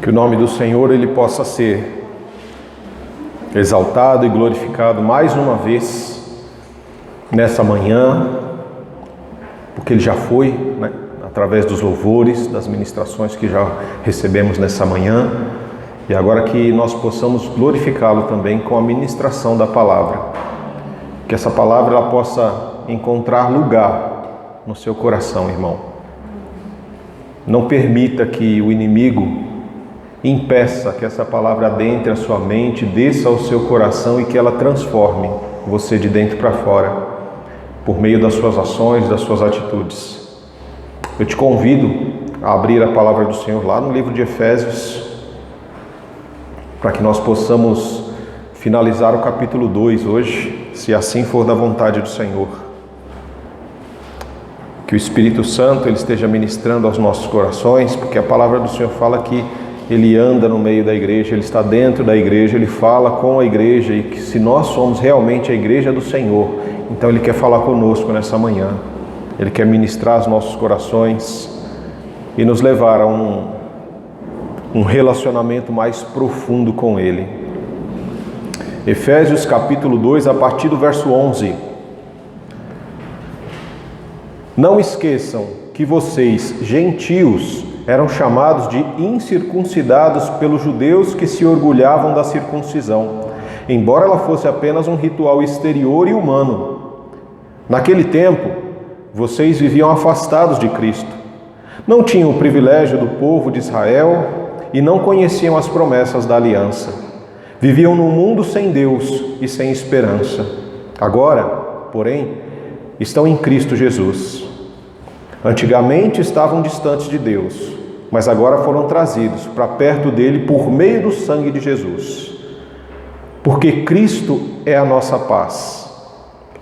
Que o nome do Senhor ele possa ser exaltado e glorificado mais uma vez nessa manhã, porque ele já foi, né? Através dos louvores, das ministrações que já recebemos nessa manhã, e agora que nós possamos glorificá-lo também com a ministração da palavra. Que essa palavra ela possa encontrar lugar no seu coração, irmão. Não permita que o inimigo impeça que essa palavra adentre a sua mente, desça ao seu coração e que ela transforme você de dentro para fora, por meio das suas ações, das suas atitudes. Eu te convido a abrir a palavra do Senhor lá no livro de Efésios, para que nós possamos finalizar o capítulo 2 hoje, se assim for da vontade do Senhor. Que o Espírito Santo ele esteja ministrando aos nossos corações, porque a palavra do Senhor fala que Ele anda no meio da igreja, Ele está dentro da igreja, Ele fala com a igreja, e que se nós somos realmente a igreja do Senhor, então Ele quer falar conosco nessa manhã. Ele quer ministrar os nossos corações e nos levar a um relacionamento mais profundo com Ele. Efésios capítulo 2, a partir do verso 11. Não esqueçam que vocês, gentios, eram chamados de incircuncidados pelos judeus que se orgulhavam da circuncisão, embora ela fosse apenas um ritual exterior e humano. Naquele tempo, vocês viviam afastados de Cristo. Não tinham o privilégio do povo de Israel e não conheciam as promessas da aliança. Viviam num mundo sem Deus e sem esperança. Agora, porém, estão em Cristo Jesus. Antigamente estavam distantes de Deus, mas agora foram trazidos para perto dele por meio do sangue de Jesus. Porque Cristo é a nossa paz.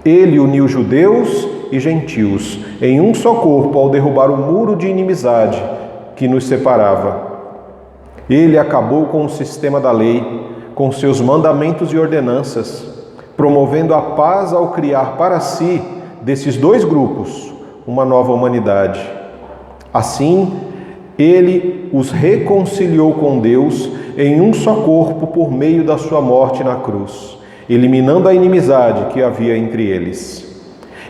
Ele uniu judeus e gentios em um só corpo ao derrubar o muro de inimizade que nos separava. Ele acabou com o sistema da lei, com seus mandamentos e ordenanças, promovendo a paz ao criar para si, desses dois grupos, uma nova humanidade. Assim, ele os reconciliou com Deus em um só corpo por meio da sua morte na cruz, eliminando a inimizade que havia entre eles.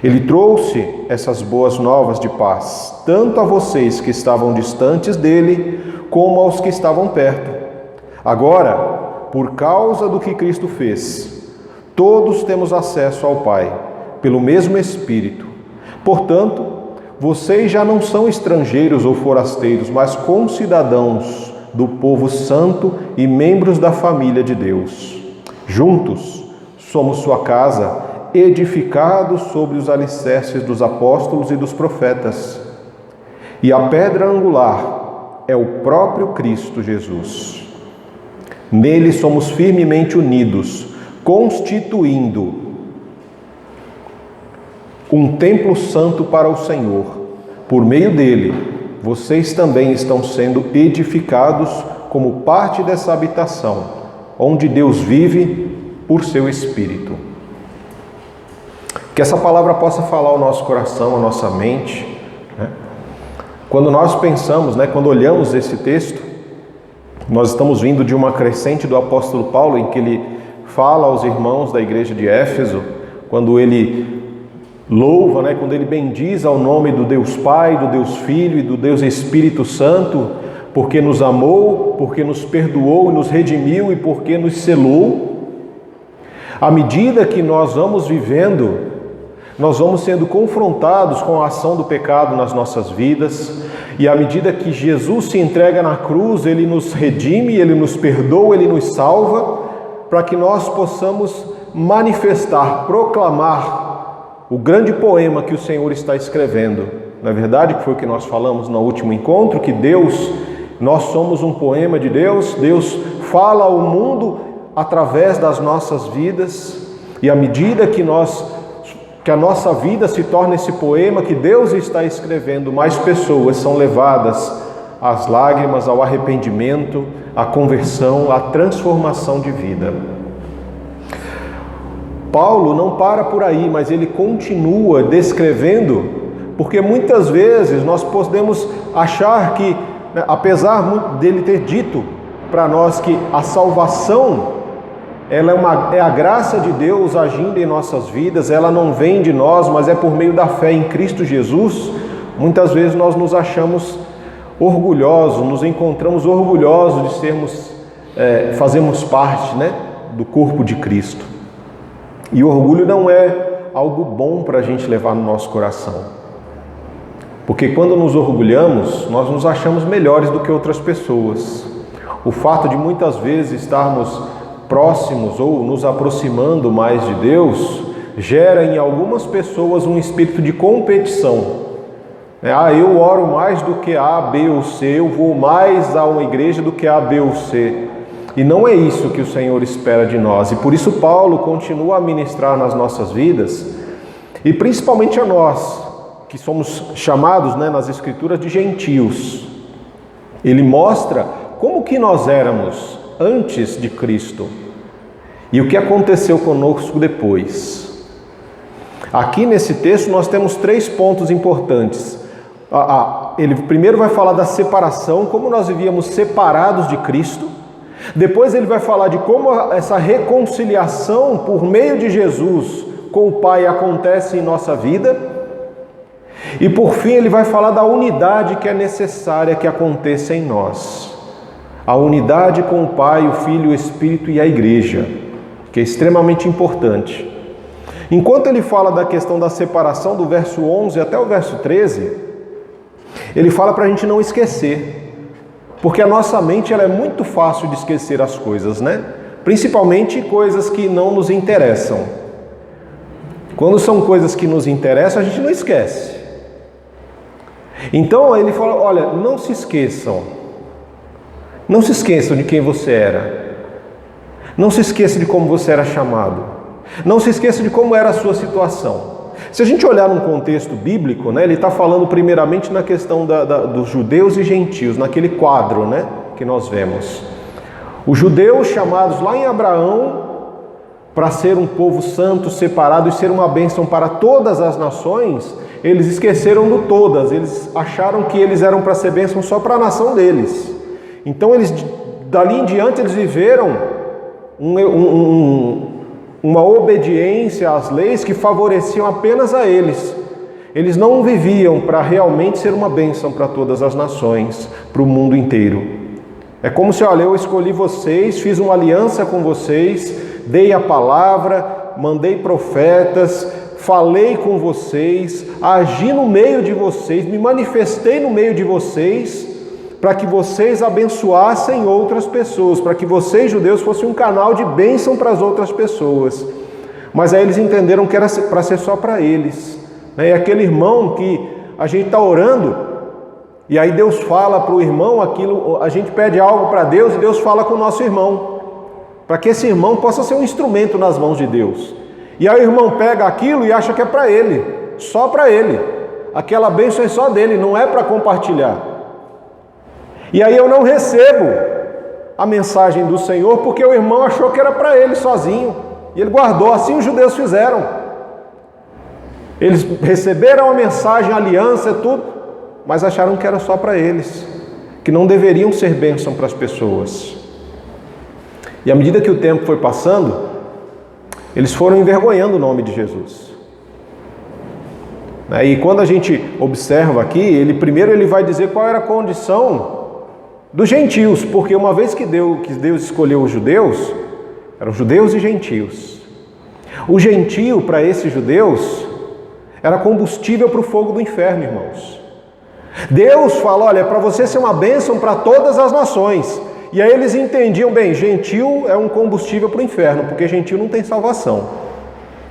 Ele trouxe essas boas novas de paz, tanto a vocês que estavam distantes dele, como aos que estavam perto. Agora, por causa do que Cristo fez, todos temos acesso ao Pai, pelo mesmo Espírito. Portanto, vocês já não são estrangeiros ou forasteiros, mas concidadãos do povo santo e membros da família de Deus. Juntos, somos sua casa, edificados sobre os alicerces dos apóstolos e dos profetas. E a pedra angular é o próprio Cristo Jesus. Nele somos firmemente unidos, constituindo um templo santo para o Senhor. Por meio dele, vocês também estão sendo edificados como parte dessa habitação, onde Deus vive por seu Espírito. Que essa palavra possa falar ao nosso coração, à nossa mente, né? Quando nós pensamos, né, quando olhamos esse texto, nós estamos vindo de uma crescente do apóstolo Paulo, em que ele fala aos irmãos da igreja de Éfeso, quando ele louva, né, quando ele bendiz ao nome do Deus Pai, do Deus Filho e do Deus Espírito Santo, porque nos amou, porque nos perdoou e nos redimiu e porque nos selou. À medida que nós vamos vivendo, nós vamos sendo confrontados com a ação do pecado nas nossas vidas, e à medida que Jesus se entrega na cruz, Ele nos redime, Ele nos perdoa, Ele nos salva, para que nós possamos manifestar, proclamar o grande poema que o Senhor está escrevendo. Na verdade, que foi o que nós falamos no último encontro, que nós somos um poema de Deus, Deus fala ao mundo através das nossas vidas, e à medida que a nossa vida se torna esse poema que Deus está escrevendo, mais pessoas são levadas às lágrimas, ao arrependimento, à conversão, à transformação de vida. Paulo não para por aí, mas ele continua descrevendo, porque muitas vezes nós podemos achar que, apesar dele ter dito para nós que a salvação, ela é a graça de Deus agindo em nossas vidas, ela não vem de nós, mas é por meio da fé em Cristo Jesus. Muitas vezes nós nos achamos orgulhosos, nos encontramos orgulhosos de fazermos parte, do corpo de Cristo. E o orgulho não é algo bom para a gente levar no nosso coração. Porque quando nos orgulhamos, nós nos achamos melhores do que outras pessoas. O fato de muitas vezes estarmos próximos ou nos aproximando mais de Deus, gera em algumas pessoas um espírito de competição. Eu oro mais do que A, B ou C, eu vou mais a uma igreja do que A, B ou C. E não é isso que o Senhor espera de nós. E por isso Paulo continua a ministrar nas nossas vidas, e principalmente a nós, que somos chamados nas Escrituras de gentios. Ele mostra como que nós éramos antes de Cristo e o que aconteceu conosco depois. Aqui nesse texto nós temos 3 pontos importantes. Ele primeiro vai falar da separação, como nós vivíamos separados de Cristo. Depois ele vai falar de como essa reconciliação por meio de Jesus com o Pai acontece em nossa vida. E por fim ele vai falar da unidade que é necessária que aconteça em nós. A unidade com o Pai, o Filho, o Espírito e a Igreja, que é extremamente importante. Enquanto ele fala da questão da separação, do verso 11 até o verso 13, ele fala para a gente não esquecer. Porque a nossa mente ela é muito fácil de esquecer as coisas, Principalmente coisas que não nos interessam. Quando são coisas que nos interessam, a gente não esquece. Então ele fala, olha, não se esqueçam. Não se esqueçam de quem você era. Não se esqueça de como você era chamado. Não se esqueça de como era a sua situação. Se a gente olhar num contexto bíblico, ele está falando primeiramente na questão dos judeus e gentios, naquele quadro que nós vemos. Os judeus chamados lá em Abraão para ser um povo santo, separado e ser uma bênção para todas as nações, eles esqueceram do todas, eles acharam que eles eram para ser bênção só para a nação deles. Então dali em diante eles viveram uma obediência às leis que favoreciam apenas a eles. Eles não viviam para realmente ser uma bênção para todas as nações, para o mundo inteiro. É como se, eu escolhi vocês, fiz uma aliança com vocês, dei a palavra, mandei profetas, falei com vocês, agi no meio de vocês, me manifestei no meio de vocês, para que vocês abençoassem outras pessoas, para que vocês, judeus, fossem um canal de bênção para as outras pessoas. Mas aí eles entenderam que era para ser só para eles. É aquele irmão que a gente está orando, e aí Deus fala para o irmão aquilo, a gente pede algo para Deus, e Deus fala com o nosso irmão, para que esse irmão possa ser um instrumento nas mãos de Deus. E aí o irmão pega aquilo e acha que é para ele, só para ele. Aquela bênção é só dele, não é para compartilhar. E aí eu não recebo a mensagem do Senhor porque o irmão achou que era para ele sozinho. E ele guardou, assim os judeus fizeram. Eles receberam a mensagem, a aliança, tudo, mas acharam que era só para eles, que não deveriam ser bênção para as pessoas. E à medida que o tempo foi passando, eles foram envergonhando o nome de Jesus. E quando a gente observa aqui, ele vai dizer qual era a condição dos gentios, porque uma vez que Deus escolheu os judeus, eram judeus e gentios. O gentio, para esses judeus, era combustível para o fogo do inferno, irmãos. Deus fala, olha, é para você ser uma bênção para todas as nações. E aí eles entendiam, bem, gentio é um combustível para o inferno, porque gentio não tem salvação.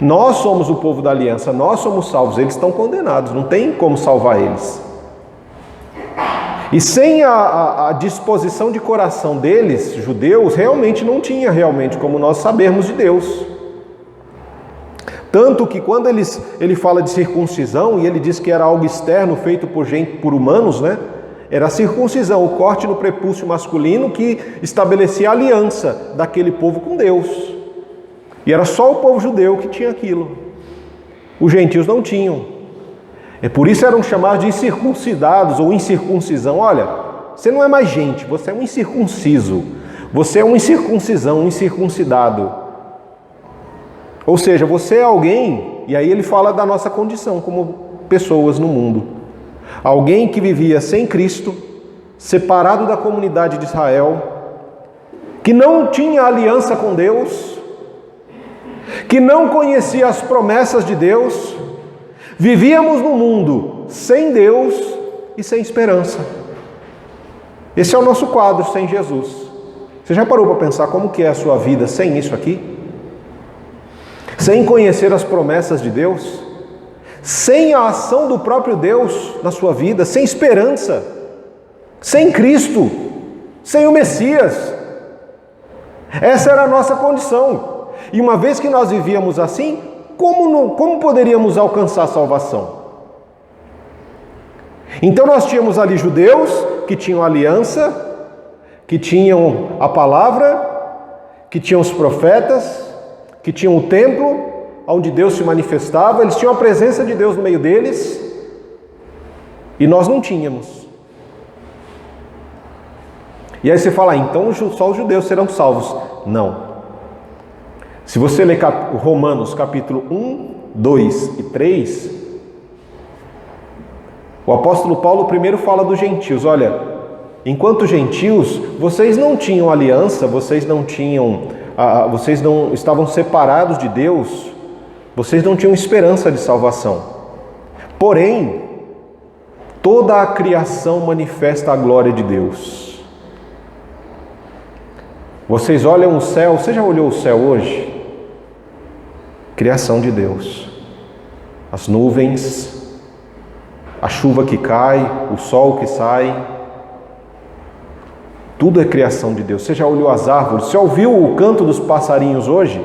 Nós somos o povo da aliança, nós somos salvos, eles estão condenados, não tem como salvar eles. E sem a disposição de coração deles, judeus, realmente não tinha como nós sabermos de Deus. Tanto que quando ele fala de circuncisão, e ele diz que era algo externo feito por humanos, era a circuncisão, o corte no prepúcio masculino que estabelecia a aliança daquele povo com Deus. E era só o povo judeu que tinha aquilo. Os gentios não tinham. É por isso eram chamados de incircuncidados ou incircuncisão. Olha, você não é mais gente, você é um incircunciso. Você é um incircuncisão, um incircuncidado. Ou seja, você é alguém, e aí ele fala da nossa condição como pessoas no mundo. Alguém que vivia sem Cristo, separado da comunidade de Israel, que não tinha aliança com Deus, que não conhecia as promessas de Deus. Vivíamos no mundo sem Deus e sem esperança. Esse é o nosso quadro sem Jesus. Você já parou para pensar como que é a sua vida sem isso aqui? Sem conhecer as promessas de Deus? Sem a ação do próprio Deus na sua vida? Sem esperança? Sem Cristo? Sem o Messias? Essa era a nossa condição. E uma vez que nós vivíamos assim, como poderíamos alcançar a salvação? Então nós tínhamos ali judeus que tinham aliança, que tinham a palavra, que tinham os profetas, que tinham o templo, onde Deus se manifestava, eles tinham a presença de Deus no meio deles, e nós não tínhamos. E aí você fala, então só os judeus serão salvos. Não. Se você ler Romanos capítulo 1, 2 e 3, o apóstolo Paulo primeiro fala dos gentios. Olha, enquanto gentios, vocês não tinham aliança, vocês não estavam separados de Deus, vocês não tinham esperança de salvação. Porém, toda a criação manifesta a glória de Deus. Vocês olham o céu, você já olhou o céu hoje? Criação de Deus. As nuvens, a chuva que cai, o sol que sai, tudo é criação de Deus. Você já olhou as árvores? Você ouviu o canto dos passarinhos hoje?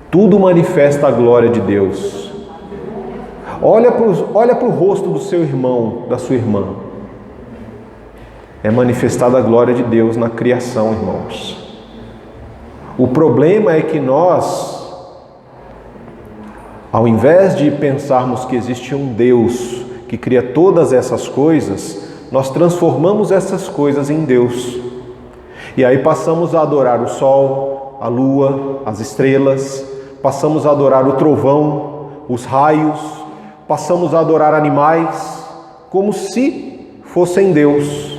Tudo manifesta a glória de Deus. Olha para o rosto do seu irmão, da sua irmã. É manifestada a glória de Deus na criação, irmãos. O problema é que nós, ao invés de pensarmos que existe um Deus que cria todas essas coisas, nós transformamos essas coisas em Deus. E aí passamos a adorar o sol, a lua, as estrelas, passamos a adorar o trovão, os raios, passamos a adorar animais, como se fossem Deus,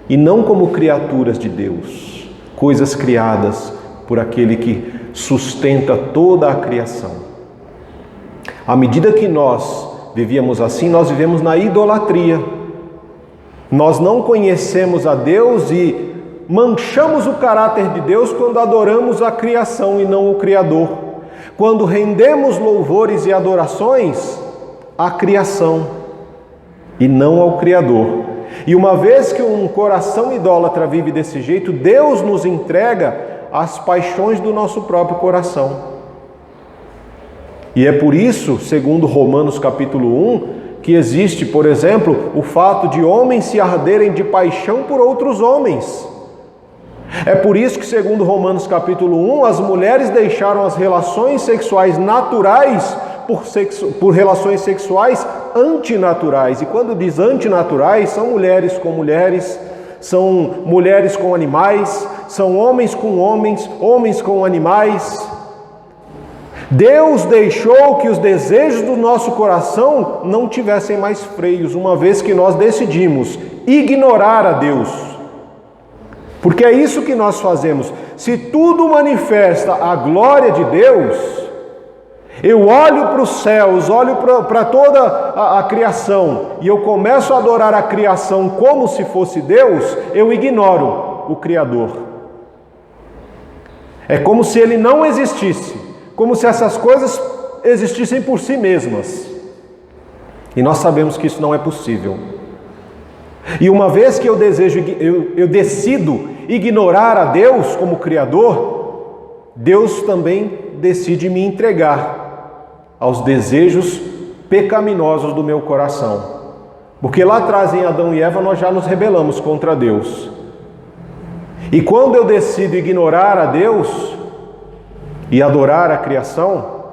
e não como criaturas de Deus, coisas criadas por aquele que sustenta toda a criação. À medida que nós vivíamos assim, nós vivemos na idolatria. Nós não conhecemos a Deus e manchamos o caráter de Deus quando adoramos a criação e não o Criador. Quando rendemos louvores e adorações à criação e não ao Criador. E uma vez que um coração idólatra vive desse jeito, Deus nos entrega as paixões do nosso próprio coração. E é por isso, segundo Romanos capítulo 1, que existe, por exemplo, o fato de homens se arderem de paixão por outros homens. É por isso que, segundo Romanos capítulo 1, as mulheres deixaram as relações sexuais naturais por relações sexuais antinaturais. E quando diz antinaturais, são mulheres com mulheres, são mulheres com animais, são homens com homens, homens com animais. Deus deixou que os desejos do nosso coração não tivessem mais freios, uma vez que nós decidimos ignorar a Deus. Porque é isso que nós fazemos. Se tudo manifesta a glória de Deus, eu olho para os céus, olho para toda a criação e eu começo a adorar a criação como se fosse Deus, eu ignoro o Criador. É como se ele não existisse, como se essas coisas existissem por si mesmas. E nós sabemos que isso não é possível. E uma vez que eu decido ignorar a Deus como Criador, Deus também decide me entregar aos desejos pecaminosos do meu coração. Porque lá atrás em Adão e Eva nós já nos rebelamos contra Deus. E quando eu decido ignorar a Deus e adorar a criação,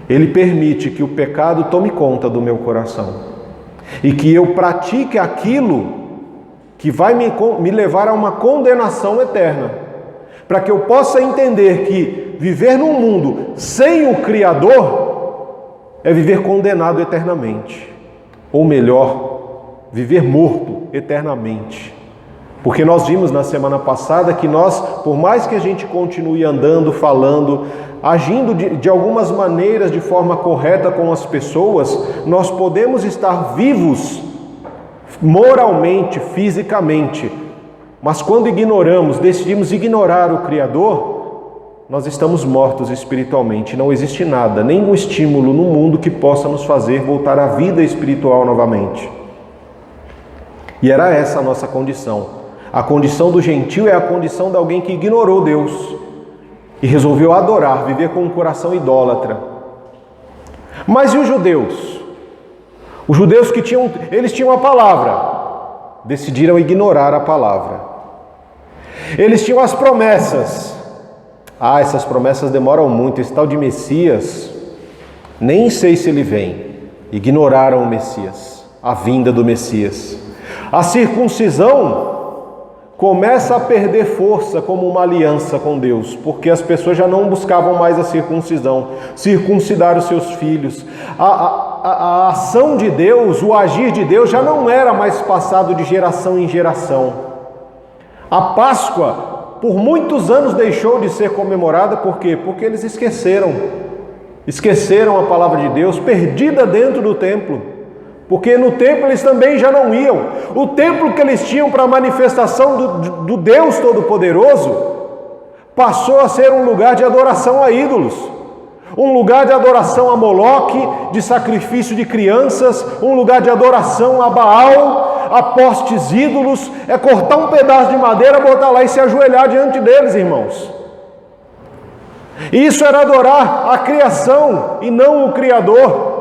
Ele permite que o pecado tome conta do meu coração. E que eu pratique aquilo que vai me levar a uma condenação eterna, para que eu possa entender que viver num mundo sem o Criador é viver condenado eternamente, ou melhor, viver morto eternamente. Porque nós vimos na semana passada que nós, por mais que a gente continue andando, falando, agindo de algumas maneiras de forma correta com as pessoas, nós podemos estar vivos moralmente, fisicamente, mas quando decidimos ignorar o Criador, nós estamos mortos espiritualmente. Não existe nada, nenhum estímulo no mundo que possa nos fazer voltar à vida espiritual novamente. E era essa a nossa condição. A condição do gentio é a condição de alguém que ignorou Deus e resolveu adorar, viver com um coração idólatra. Mas e os judeus? Os judeus que eles tinham a palavra, decidiram ignorar a palavra. Eles tinham as promessas. Essas promessas demoram muito, esse tal de Messias, nem sei se ele vem. Ignoraram o Messias, a vinda do Messias. A circuncisão começa a perder força como uma aliança com Deus, porque as pessoas já não buscavam mais a circuncisão, circuncidar os seus filhos. A ação de Deus, o agir de Deus já não era mais passado de geração em geração. A Páscoa, por muitos anos, deixou de ser comemorada, por quê? Porque eles esqueceram a palavra de Deus, perdida dentro do templo. Porque no templo eles também já não iam. O templo que eles tinham para a manifestação do Deus Todo-Poderoso passou a ser um lugar de adoração a ídolos, um lugar de adoração a Moloque, de sacrifício de crianças, um lugar de adoração a Baal, a postes ídolos. É cortar um pedaço de madeira, botar lá e se ajoelhar diante deles, irmãos. Isso era adorar a criação e não o Criador.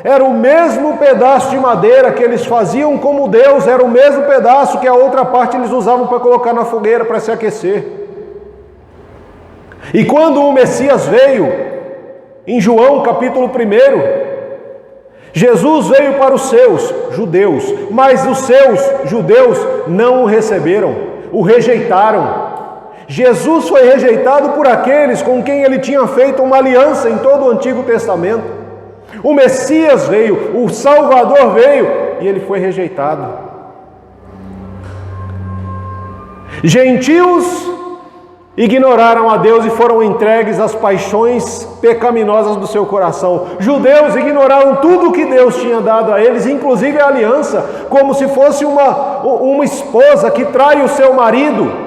Era o mesmo pedaço de madeira que eles faziam como Deus, era o mesmo pedaço que a outra parte eles usavam para colocar na fogueira para se aquecer. E quando o Messias veio, em João capítulo 1, Jesus veio para os seus judeus, mas os seus judeus não o receberam, o rejeitaram. Jesus foi rejeitado por aqueles com quem ele tinha feito uma aliança em todo o Antigo Testamento. O Messias veio, o Salvador veio e ele foi rejeitado. Gentios ignoraram a Deus e foram entregues às paixões pecaminosas do seu coração. Judeus ignoraram tudo o que Deus tinha dado a eles, inclusive a aliança, como se fosse uma esposa que trai o seu marido.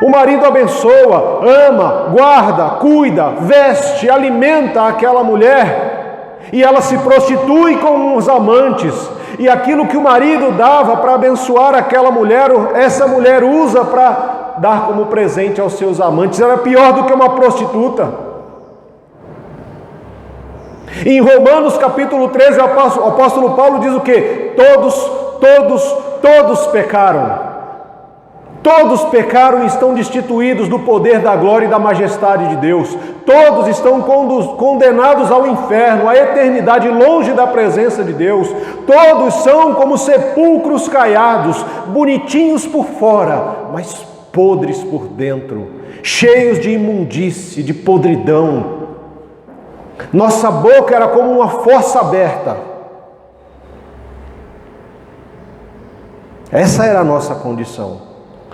O marido abençoa, ama, guarda, cuida, veste, alimenta aquela mulher e ela se prostitui com os amantes. E aquilo que o marido dava para abençoar aquela mulher, essa mulher usa para dar como presente aos seus amantes. Era pior do que uma prostituta. Em Romanos capítulo 13, o apóstolo Paulo diz o quê? Todos pecaram. Todos pecaram e estão destituídos do poder da glória e da majestade de Deus. Todos estão condenados ao inferno, à eternidade longe da presença de Deus. Todos são como sepulcros caiados, bonitinhos por fora, mas podres por dentro, cheios de imundície, de podridão. Nossa boca era como uma fossa aberta. Essa era a nossa condição.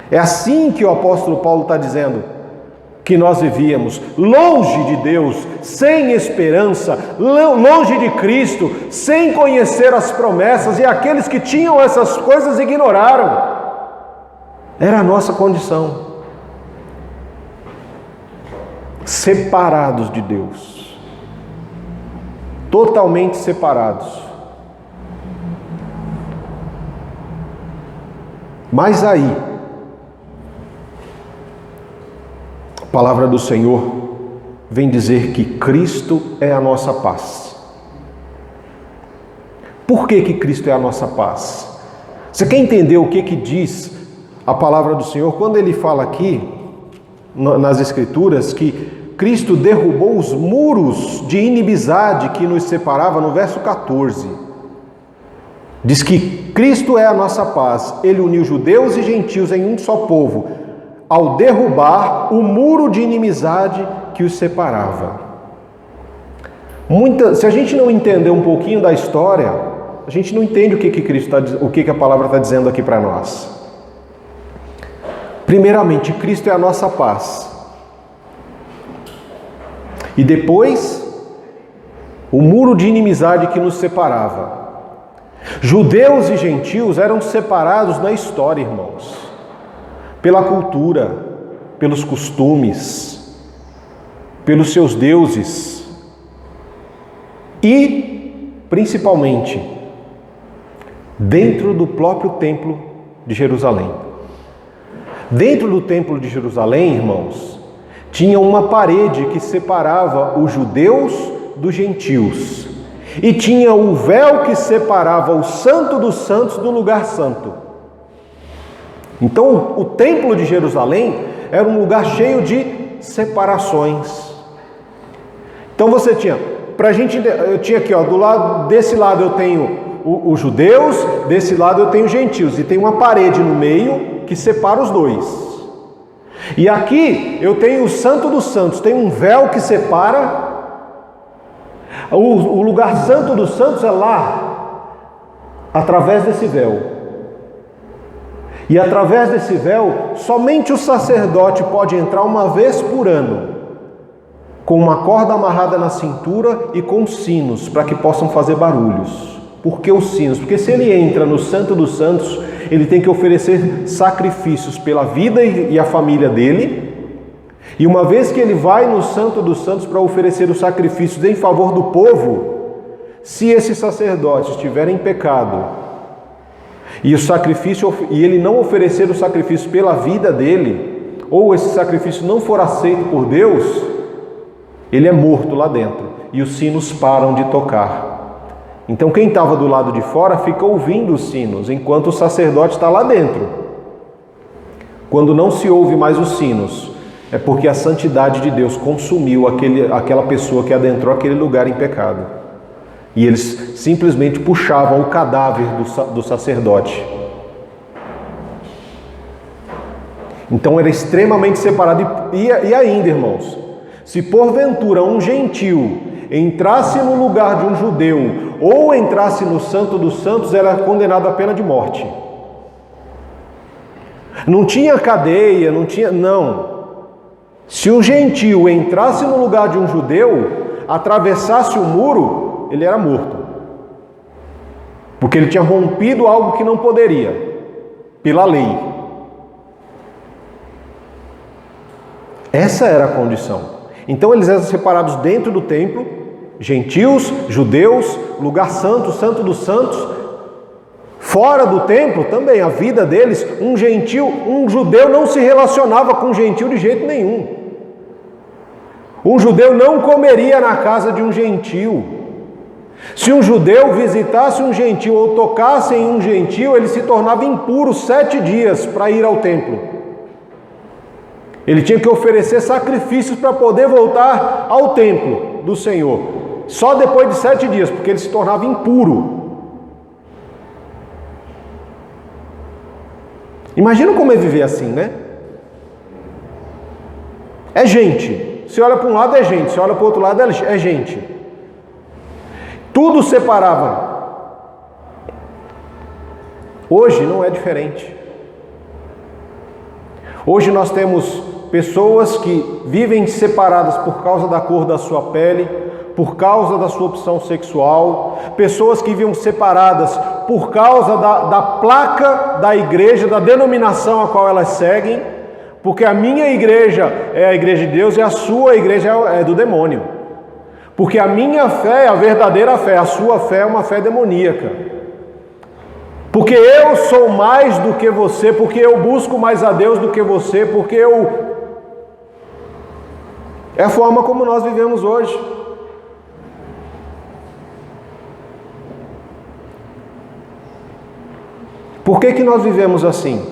É assim que o apóstolo Paulo está dizendo que nós vivíamos, longe de Deus, sem esperança, longe de Cristo, sem conhecer as promessas, e aqueles que tinham essas coisas ignoraram. Era a nossa condição. Separados de Deus, totalmente separados. Mas aí, a palavra do Senhor vem dizer que Cristo é a nossa paz. Por que Cristo é a nossa paz? Você quer entender o que diz a palavra do Senhor quando ele fala aqui nas Escrituras que Cristo derrubou os muros de inimizade que nos separava no verso 14. Diz que Cristo é a nossa paz. Ele uniu judeus e gentios em um só povo, ao derrubar o muro de inimizade que os separava. Se a gente não entender um pouquinho da história, a gente não entende o que a palavra está dizendo aqui para nós. Primeiramente, Cristo é a nossa paz. E depois, o muro de inimizade que nos separava. Judeus e gentios eram separados na história, irmãos, pela cultura, pelos costumes, pelos seus deuses e, principalmente, dentro do próprio templo de Jerusalém. Dentro do templo de Jerusalém, irmãos, tinha uma parede que separava os judeus dos gentios. E tinha o véu que separava o santo dos santos do lugar santo. Então, o templo de Jerusalém era um lugar cheio de separações. Então você tinha, eu tinha aqui, desse lado eu tenho os judeus, desse lado eu tenho os gentios, e tem uma parede no meio que separa os dois. E aqui eu tenho o santo dos santos, tem um véu que separa. O lugar santo dos santos é lá, através desse véu. E através desse véu, somente o sacerdote pode entrar uma vez por ano, com uma corda amarrada na cintura e com sinos, para que possam fazer barulhos. Por que os sinos? Porque se ele entra no Santo dos Santos, ele tem que oferecer sacrifícios pela vida e a família dele. E uma vez que ele vai no Santo dos Santos para oferecer os sacrifícios em favor do povo, se esse sacerdote estiver em pecado e ele não oferecer o sacrifício pela vida dele, ou esse sacrifício não for aceito por Deus, ele é morto lá dentro e os sinos param de tocar. Então quem estava do lado de fora fica ouvindo os sinos, enquanto o sacerdote está lá dentro. Quando não se ouve mais os sinos, é porque a santidade de Deus consumiu aquela pessoa que adentrou aquele lugar em pecado. E eles simplesmente puxavam o cadáver do sacerdote. Então era extremamente separado. E ainda, irmãos, se porventura um gentil entrasse no lugar de um judeu ou entrasse no Santo dos Santos, era condenado à pena de morte. Não tinha cadeia, não. Se um gentil entrasse no lugar de um judeu, atravessasse o muro, ele era morto. Porque ele tinha rompido algo que não poderia, pela lei. Essa era a condição. Então eles eram separados dentro do templo, gentios, judeus, lugar santo, santo dos santos. Fora do templo também, a vida deles, um judeu não se relacionava com um gentil de jeito nenhum. Um judeu não comeria na casa de um gentil. Se um judeu visitasse um gentil ou tocasse em um gentil, ele se tornava impuro 7 dias para ir ao templo. Ele tinha que oferecer sacrifícios para poder voltar ao templo do Senhor. Só depois de 7 dias, porque ele se tornava impuro. Imagina como é viver assim, né? É gente. Se olha para um lado é gente, se olha para o outro lado é gente. Tudo separava. Hoje não é diferente. Hoje nós temos pessoas que vivem separadas por causa da cor da sua pele, por causa da sua opção sexual, pessoas que vivem separadas por causa da placa da igreja, da denominação a qual elas seguem, porque a minha igreja é a igreja de Deus e a sua igreja é do demônio. Porque a minha fé é a verdadeira fé, a sua fé é uma fé demoníaca. Porque eu sou mais do que você, porque eu busco mais a Deus do que você, porque é a forma como nós vivemos hoje. Por que nós vivemos assim?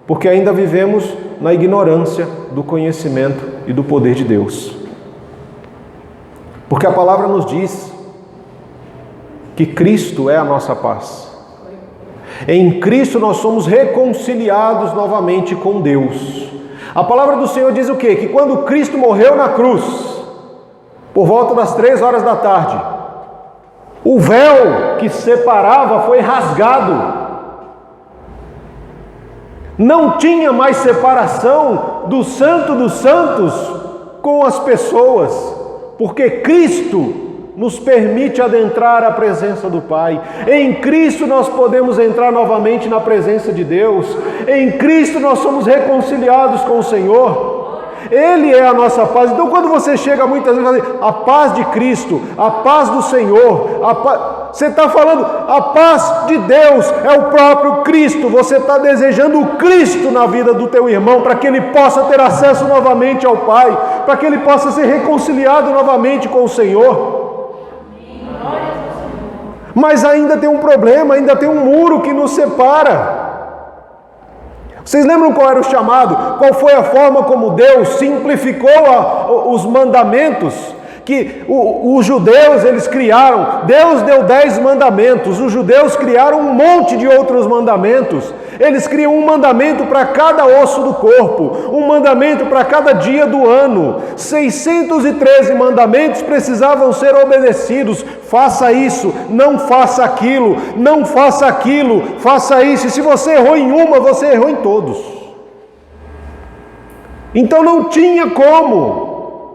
Porque ainda vivemos na ignorância do conhecimento e do poder de Deus. Porque a palavra nos diz que Cristo é a nossa paz. Em Cristo nós somos reconciliados novamente com Deus. A palavra do Senhor diz o quê? Que quando Cristo morreu na cruz, por volta das 3 horas da tarde, o véu que separava foi rasgado. Não tinha mais separação do Santo dos Santos com as pessoas, porque Cristo nos permite adentrar a presença do Pai. Em Cristo nós podemos entrar novamente na presença de Deus. Em Cristo nós somos reconciliados com o Senhor. Ele é a nossa paz. Então quando você chega muitas vezes e fala, a paz de Cristo, a paz do Senhor, você está falando, a paz de Deus é o próprio Cristo. Você está desejando o Cristo na vida do teu irmão, para que ele possa ter acesso novamente ao Pai, para que ele possa ser reconciliado novamente com o Senhor. Mas ainda tem um problema, ainda tem um muro que nos separa. Vocês lembram qual era o chamado? Qual foi a forma como Deus simplificou os mandamentos? Que os judeus eles criaram. Deus deu 10 mandamentos. Os judeus criaram um monte de outros mandamentos. Eles criam um mandamento para cada osso do corpo, um mandamento para cada dia do ano. 613 mandamentos precisavam ser obedecidos. Faça isso, não faça aquilo, não faça aquilo, faça isso. E se você errou em uma, você errou em todos. Então não tinha como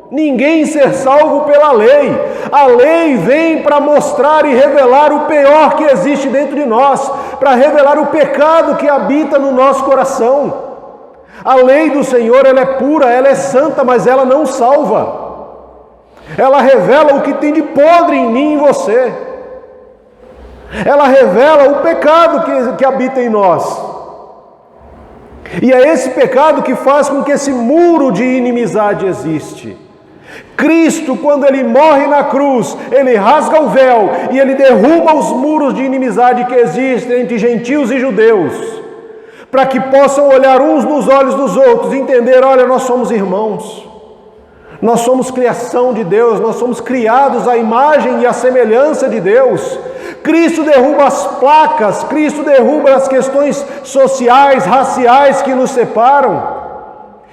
ninguém ser salvo pela lei. A lei vem para mostrar e revelar o pior que existe dentro de nós, para revelar o pecado que habita no nosso coração. A lei do Senhor, ela é pura, ela é santa, mas ela não salva. Ela revela o que tem de podre em mim e em você. Ela revela o pecado que habita em nós. E é esse pecado que faz com que esse muro de inimizade existe. Cristo, quando Ele morre na cruz, Ele rasga o véu e Ele derruba os muros de inimizade que existem entre gentios e judeus, para que possam olhar uns nos olhos dos outros e entender, olha, nós somos irmãos, nós somos criação de Deus, nós somos criados à imagem e à semelhança de Deus. Cristo derruba as placas, Cristo derruba as questões sociais, raciais que nos separam,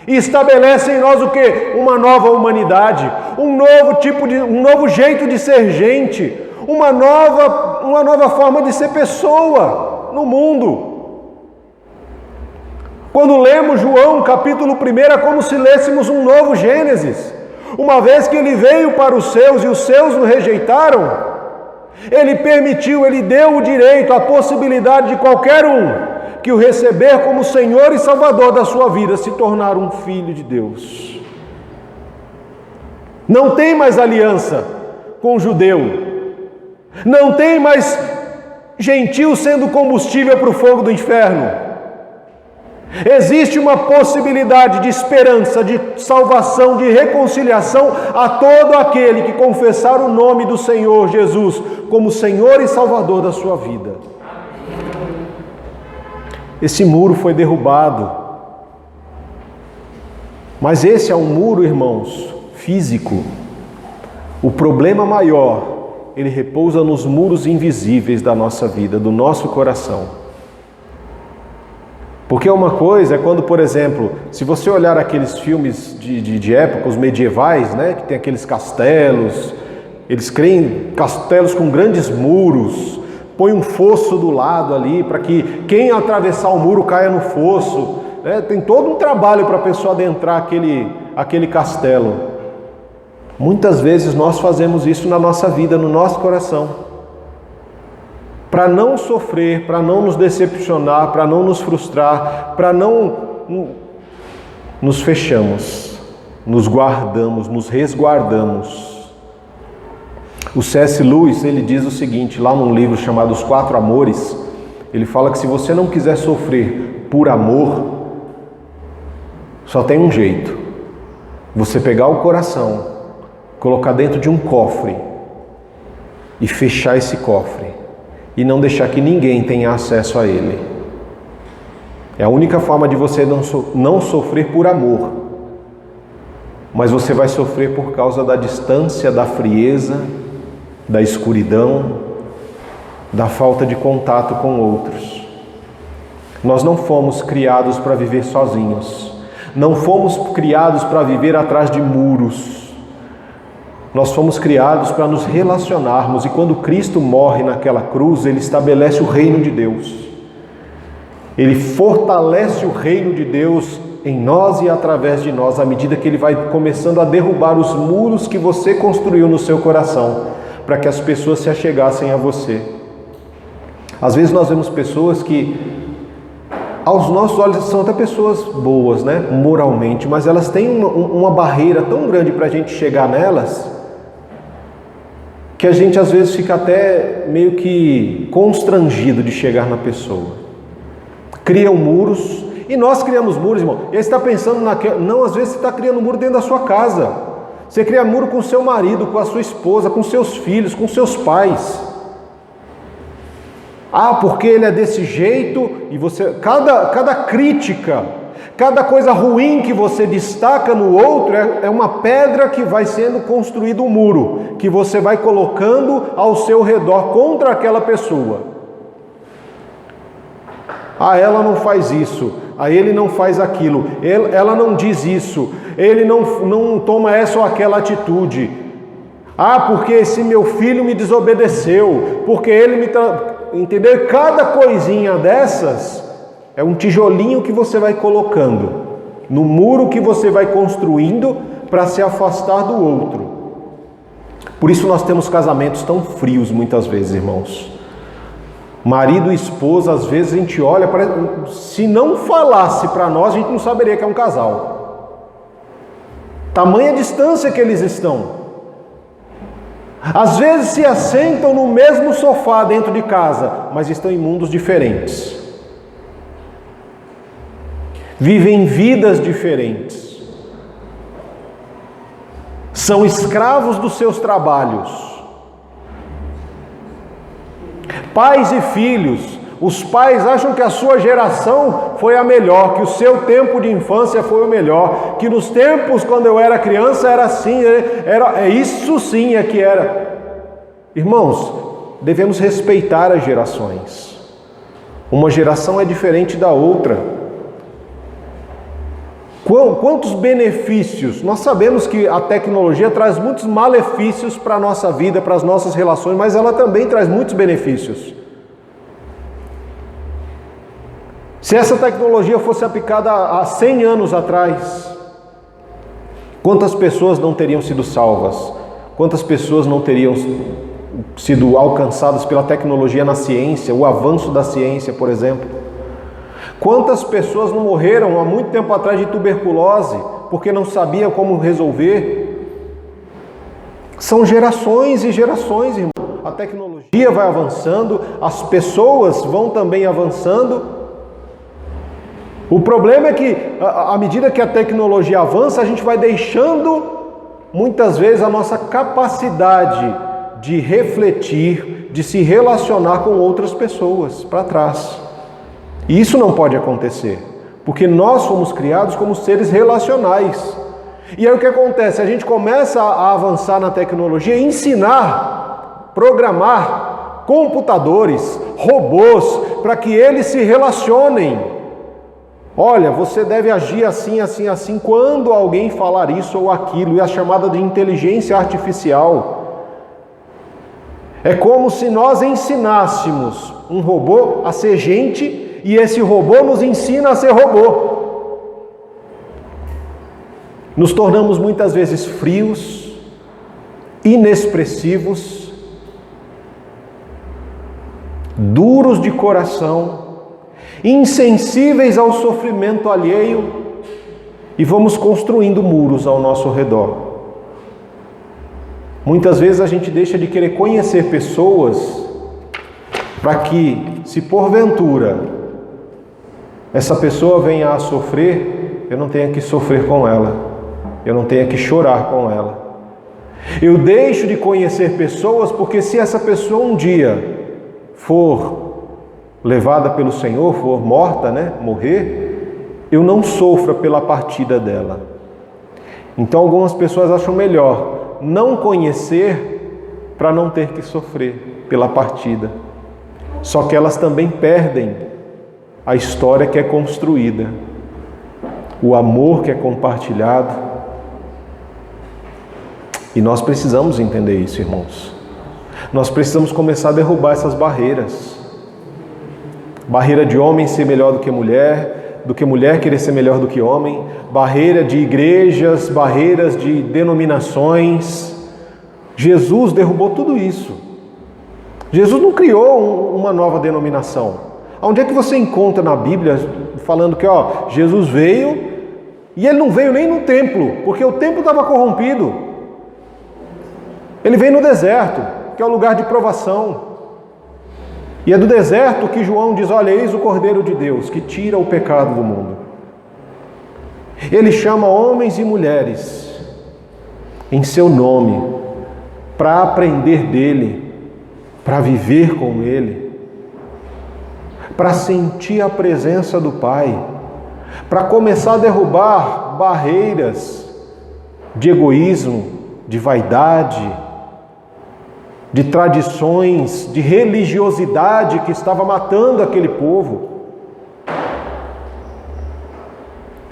e estabelece em nós o quê? Uma nova humanidade, um novo jeito de ser gente, uma nova forma de ser pessoa no mundo. Quando lemos João capítulo 1, é como se lêssemos um novo Gênesis. Uma vez que ele veio para os seus e os seus o rejeitaram, ele permitiu, ele deu o direito, a possibilidade de qualquer um que o receber como Senhor e Salvador da sua vida, se tornar um filho de Deus. Não tem mais aliança com o judeu. Não tem mais gentil sendo combustível para o fogo do inferno. Existe uma possibilidade de esperança, de salvação, de reconciliação a todo aquele que confessar o nome do Senhor Jesus como Senhor e Salvador da sua vida. Esse muro foi derrubado. Mas esse é um muro, irmãos, físico. O problema maior, ele repousa nos muros invisíveis da nossa vida, do nosso coração. Porque uma coisa é quando, por exemplo, se você olhar aqueles filmes de época, os medievais, né, que tem aqueles castelos, eles criam castelos com grandes muros, põe um fosso do lado ali, para que quem atravessar o muro caia no fosso. Tem todo um trabalho para a pessoa adentrar aquele castelo. Muitas vezes nós fazemos isso na nossa vida, no nosso coração. Para não sofrer, para não nos decepcionar, para não nos frustrar, para não nos fechamos, nos guardamos, nos resguardamos. O C.S. Lewis, ele diz o seguinte, lá num livro chamado Os 4 Amores, ele fala que se você não quiser sofrer por amor, só tem um jeito: você pegar o coração, colocar dentro de um cofre e fechar esse cofre e não deixar que ninguém tenha acesso a ele. É a única forma de você não sofrer por amor, mas você vai sofrer por causa da distância, da frieza, da escuridão, da falta de contato com outros. Nós não fomos criados para viver sozinhos. Não fomos criados para viver atrás de muros. Nós fomos criados para nos relacionarmos. E quando Cristo morre naquela cruz, Ele estabelece o reino de Deus. Ele fortalece o reino de Deus em nós e através de nós, à medida que Ele vai começando a derrubar os muros que você construiu no seu coração, para que as pessoas se achegassem a você. Às vezes nós vemos pessoas que, aos nossos olhos, são até pessoas boas, né, moralmente, mas elas têm uma barreira tão grande para a gente chegar nelas, que a gente às vezes fica até meio que constrangido de chegar na pessoa. Criam muros, e nós criamos muros, irmão. E aí você está pensando naquela... Não, às vezes você está criando muro dentro da sua casa. Você cria muro com seu marido, com a sua esposa, com seus filhos, com seus pais. Ah, porque ele é desse jeito, e você... Cada crítica, cada coisa ruim que você destaca no outro é uma pedra que vai sendo construído um muro, que você vai colocando ao seu redor contra aquela pessoa. Ah, ela não faz isso, ah, ele não faz aquilo, ela não diz isso, ele não toma essa ou aquela atitude. Ah, porque esse meu filho me desobedeceu, porque ele me... Entendeu? Cada coisinha dessas é um tijolinho que você vai colocando no muro que você vai construindo para se afastar do outro. Por isso nós temos casamentos tão frios muitas vezes, irmãos. Marido e esposa, às vezes a gente olha, se não falasse para nós, a gente não saberia que é um casal. Tamanha distância que eles estão. Às vezes se assentam no mesmo sofá dentro de casa, mas estão em mundos diferentes. Vivem vidas diferentes. São escravos dos seus trabalhos. Pais e filhos, os pais acham que a sua geração foi a melhor, que o seu tempo de infância foi o melhor, que nos tempos quando eu era criança era assim, isso sim é que era. Irmãos, devemos respeitar as gerações. Uma geração é diferente da outra. Quantos benefícios? Nós sabemos que a tecnologia traz muitos malefícios para a nossa vida, para as nossas relações, mas ela também traz muitos benefícios. Se essa tecnologia fosse aplicada há 100 anos atrás, quantas pessoas não teriam sido salvas? Quantas pessoas não teriam sido alcançadas pela tecnologia na ciência, o avanço da ciência, por exemplo? Quantas pessoas não morreram há muito tempo atrás de tuberculose, porque não sabiam como resolver? São gerações e gerações, irmão. A tecnologia vai avançando, as pessoas vão também avançando. O problema é que, à medida que a tecnologia avança, a gente vai deixando, muitas vezes, a nossa capacidade de refletir, de se relacionar com outras pessoas para trás. E isso não pode acontecer, porque nós fomos criados como seres relacionais. E aí o que acontece? A gente começa a avançar na tecnologia, ensinar, programar computadores, robôs, para que eles se relacionem. Olha, você deve agir assim, assim, assim, quando alguém falar isso ou aquilo, e a chamada de inteligência artificial. É como se nós ensinássemos um robô a ser gente, e esse robô nos ensina a ser robô. Nos tornamos muitas vezes frios, inexpressivos, duros de coração, insensíveis ao sofrimento alheio, e vamos construindo muros ao nosso redor. Muitas vezes a gente deixa de querer conhecer pessoas para que, se porventura essa pessoa venha a sofrer, eu não tenha que sofrer com ela, eu não tenha que chorar com ela. Eu deixo de conhecer pessoas porque se essa pessoa um dia for levada pelo Senhor, for morta, morrer, eu não sofra pela partida dela. Então algumas pessoas acham melhor não conhecer para não ter que sofrer pela partida. Só que elas também perdem a história que é construída, o amor que é compartilhado. E nós precisamos entender isso, irmãos. Nós precisamos começar a derrubar essas barreiras. Barreira de homem ser melhor do que mulher querer ser melhor do que homem, barreira de igrejas, barreiras de denominações. Jesus derrubou tudo isso. Jesus não criou uma nova denominação. Onde é que você encontra na Bíblia falando que Jesus veio e ele não veio nem no templo, porque o templo estava corrompido. Ele veio no deserto, que é o lugar de provação. E é do deserto que João diz: olha, eis o Cordeiro de Deus, que tira o pecado do mundo. Ele chama homens e mulheres em seu nome, para aprender dele, para viver com ele, para sentir a presença do Pai, para começar a derrubar barreiras de egoísmo, de vaidade, de tradições, de religiosidade que estava matando aquele povo,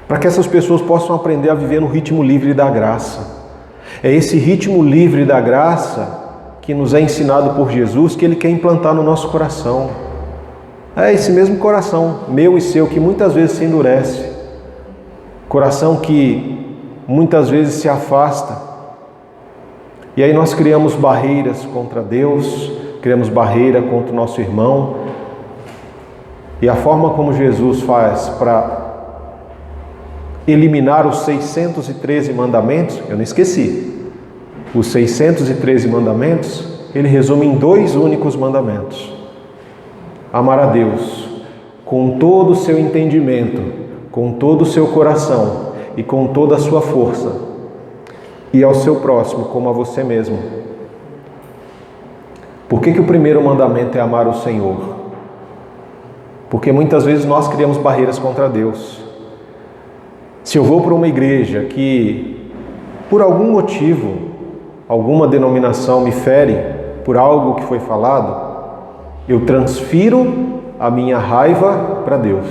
para que essas pessoas possam aprender a viver no ritmo livre da graça. É esse ritmo livre da graça que nos é ensinado por Jesus, que Ele quer implantar no nosso coração. É esse mesmo coração, meu e seu, que muitas vezes se endurece, coração que muitas vezes se afasta. E aí nós criamos barreiras contra Deus, criamos barreira contra o nosso irmão. E a forma como Jesus faz para eliminar os 613 mandamentos, eu não esqueci. Os 613 mandamentos, ele resume em 2 únicos mandamentos. Amar a Deus com todo o seu entendimento, com todo o seu coração e com toda a sua força, e ao seu próximo como a você mesmo. Por que o primeiro mandamento é amar o Senhor? Porque muitas vezes nós criamos barreiras contra Deus. Se eu vou para uma igreja que, por algum motivo, alguma denominação me fere por algo que foi falado, eu transfiro a minha raiva para Deus.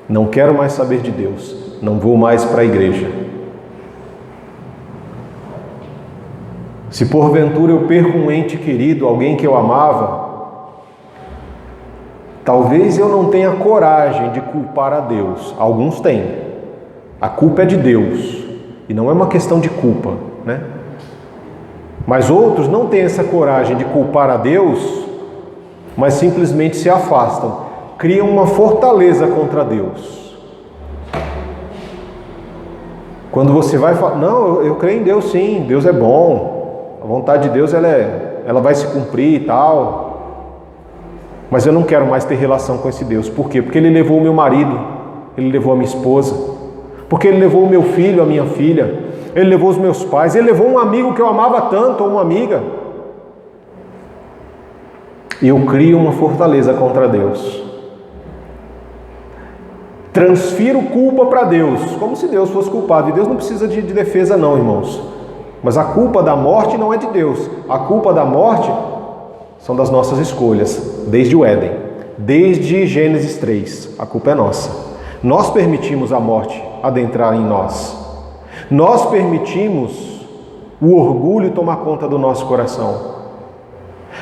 Não quero mais saber de Deus. Não vou mais para a igreja. Se porventura eu perco um ente querido, alguém que eu amava, talvez eu não tenha coragem de culpar a Deus. Alguns têm. A culpa é de Deus. E não é uma questão de culpa, né? Mas outros não têm essa coragem de culpar a Deus, mas simplesmente se afastam, criam uma fortaleza contra Deus. Quando você vai falar, não, eu creio em Deus sim, Deus é bom, a vontade de Deus ela vai se cumprir e tal, mas eu não quero mais ter relação com esse Deus. Por quê? Porque Ele levou o meu marido, Ele levou a minha esposa, porque Ele levou o meu filho, a minha filha, Ele levou os meus pais, Ele levou um amigo que eu amava tanto, ou uma amiga. E eu crio uma fortaleza contra Deus. Transfiro culpa para Deus, como se Deus fosse culpado. E Deus não precisa de defesa não, irmãos. Mas a culpa da morte não é de Deus. A culpa da morte são das nossas escolhas, desde o Éden. Desde Gênesis 3, a culpa é nossa. Nós permitimos a morte adentrar em nós. Nós permitimos o orgulho tomar conta do nosso coração.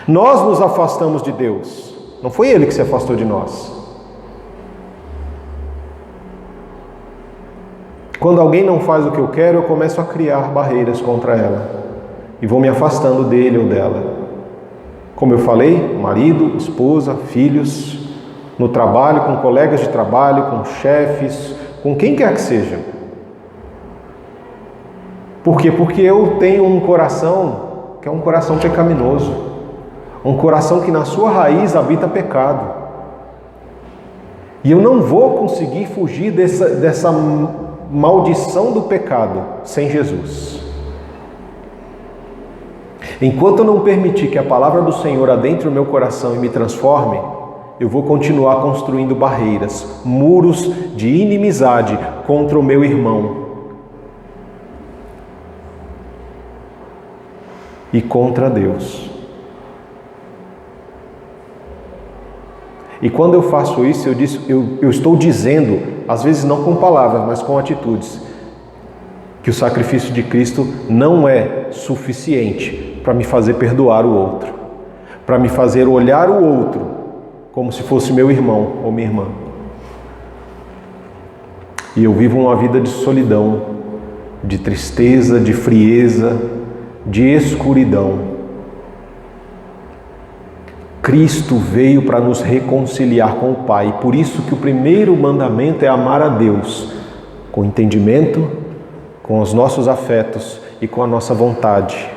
Nós nos afastamos de Deus. Não foi Ele que se afastou de nós. Quando alguém não faz o que eu quero, eu começo a criar barreiras contra ela. E vou me afastando dele ou dela. Como eu falei, marido, esposa, filhos, no trabalho, com colegas de trabalho, com chefes, com quem quer que seja. Por quê? Porque eu tenho um coração que é um coração pecaminoso. Um coração que na sua raiz habita pecado. E eu não vou conseguir fugir dessa maldição do pecado sem Jesus. Enquanto eu não permitir que a palavra do Senhor adentre o meu coração e me transforme, eu vou continuar construindo barreiras, muros de inimizade contra o meu irmão e contra Deus. E quando eu faço isso, eu estou dizendo, às vezes não com palavras, mas com atitudes, que o sacrifício de Cristo não é suficiente para me fazer perdoar o outro, para me fazer olhar o outro como se fosse meu irmão ou minha irmã. E eu vivo uma vida de solidão, de tristeza, de frieza, de escuridão. Cristo veio para nos reconciliar com o Pai. Por isso que o primeiro mandamento é amar a Deus com entendimento, com os nossos afetos e com a nossa vontade.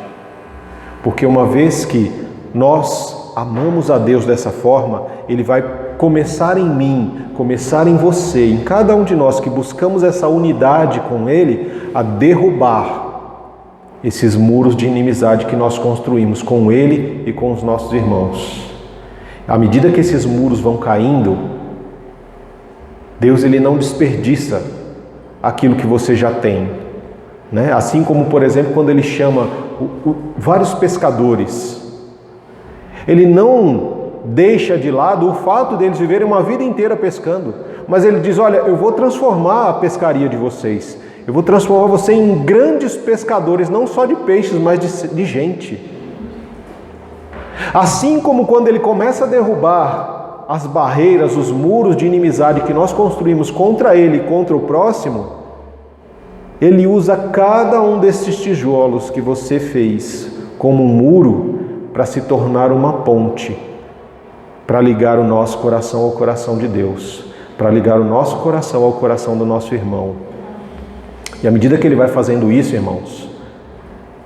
Porque uma vez que nós amamos a Deus dessa forma, Ele vai começar em mim, começar em você, em cada um de nós que buscamos essa unidade com Ele, a derrubar esses muros de inimizade que nós construímos com Ele e com os nossos irmãos. À medida que esses muros vão caindo, Deus ele não desperdiça aquilo que você já tem, né? Assim como, por exemplo, quando Ele chama vários pescadores, Ele não deixa de lado o fato deles viverem uma vida inteira pescando, mas Ele diz: olha, eu vou transformar a pescaria de vocês, eu vou transformar você em grandes pescadores, não só de peixes, mas de gente. Assim como quando Ele começa a derrubar as barreiras, os muros de inimizade que nós construímos contra Ele e contra o próximo, Ele usa cada um desses tijolos que você fez como um muro para se tornar uma ponte, para ligar o nosso coração ao coração de Deus, para ligar o nosso coração ao coração do nosso irmão. E à medida que Ele vai fazendo isso, irmãos,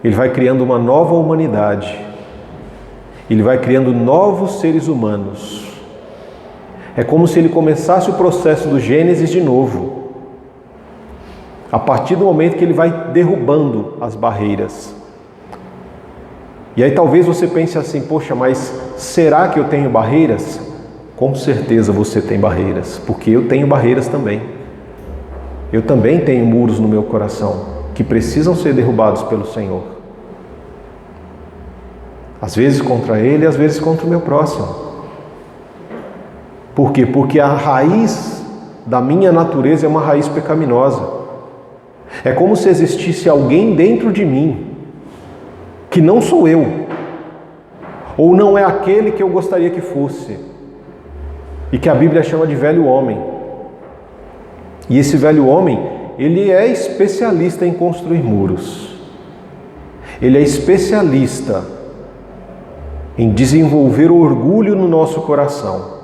Ele vai criando uma nova humanidade. Ele vai criando novos seres humanos. É como se Ele começasse o processo do Gênesis de novo. A partir do momento que Ele vai derrubando as barreiras. E aí talvez você pense assim: poxa, mas será que eu tenho barreiras? Com certeza você tem barreiras, porque eu tenho barreiras também. Eu também tenho muros no meu coração que precisam ser derrubados pelo Senhor. Às vezes contra Ele, às vezes contra o meu próximo. Por quê? Porque a raiz da minha natureza é uma raiz pecaminosa. É como se existisse alguém dentro de mim que não sou eu, ou não é aquele que eu gostaria que fosse, e que a Bíblia chama de velho homem. E esse velho homem, ele é especialista em construir muros. Ele é especialista em desenvolver o orgulho no nosso coração.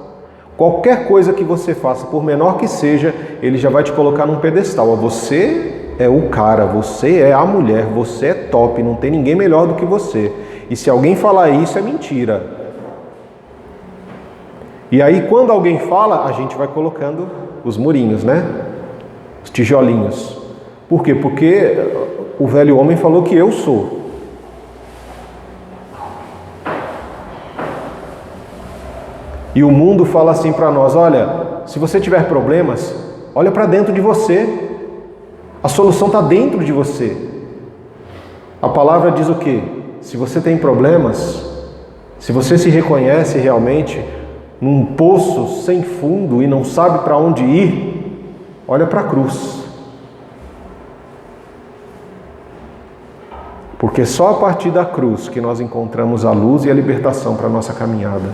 Qualquer coisa que você faça, por menor que seja, ele já vai te colocar num pedestal. Você é o cara, você é a mulher, você é top, não tem ninguém melhor do que você. E se alguém falar isso, é mentira. E aí, quando alguém fala, a gente vai colocando os murinhos, né? Os tijolinhos. Por quê? Porque o velho homem falou que eu sou. E o mundo fala assim para nós: olha, se você tiver problemas, olha para dentro de você. A solução está dentro de você. A palavra diz o quê? Se você tem problemas, se você se reconhece realmente num poço sem fundo e não sabe para onde ir, olha para a cruz. Porque é só a partir da cruz que nós encontramos a luz e a libertação para a nossa caminhada.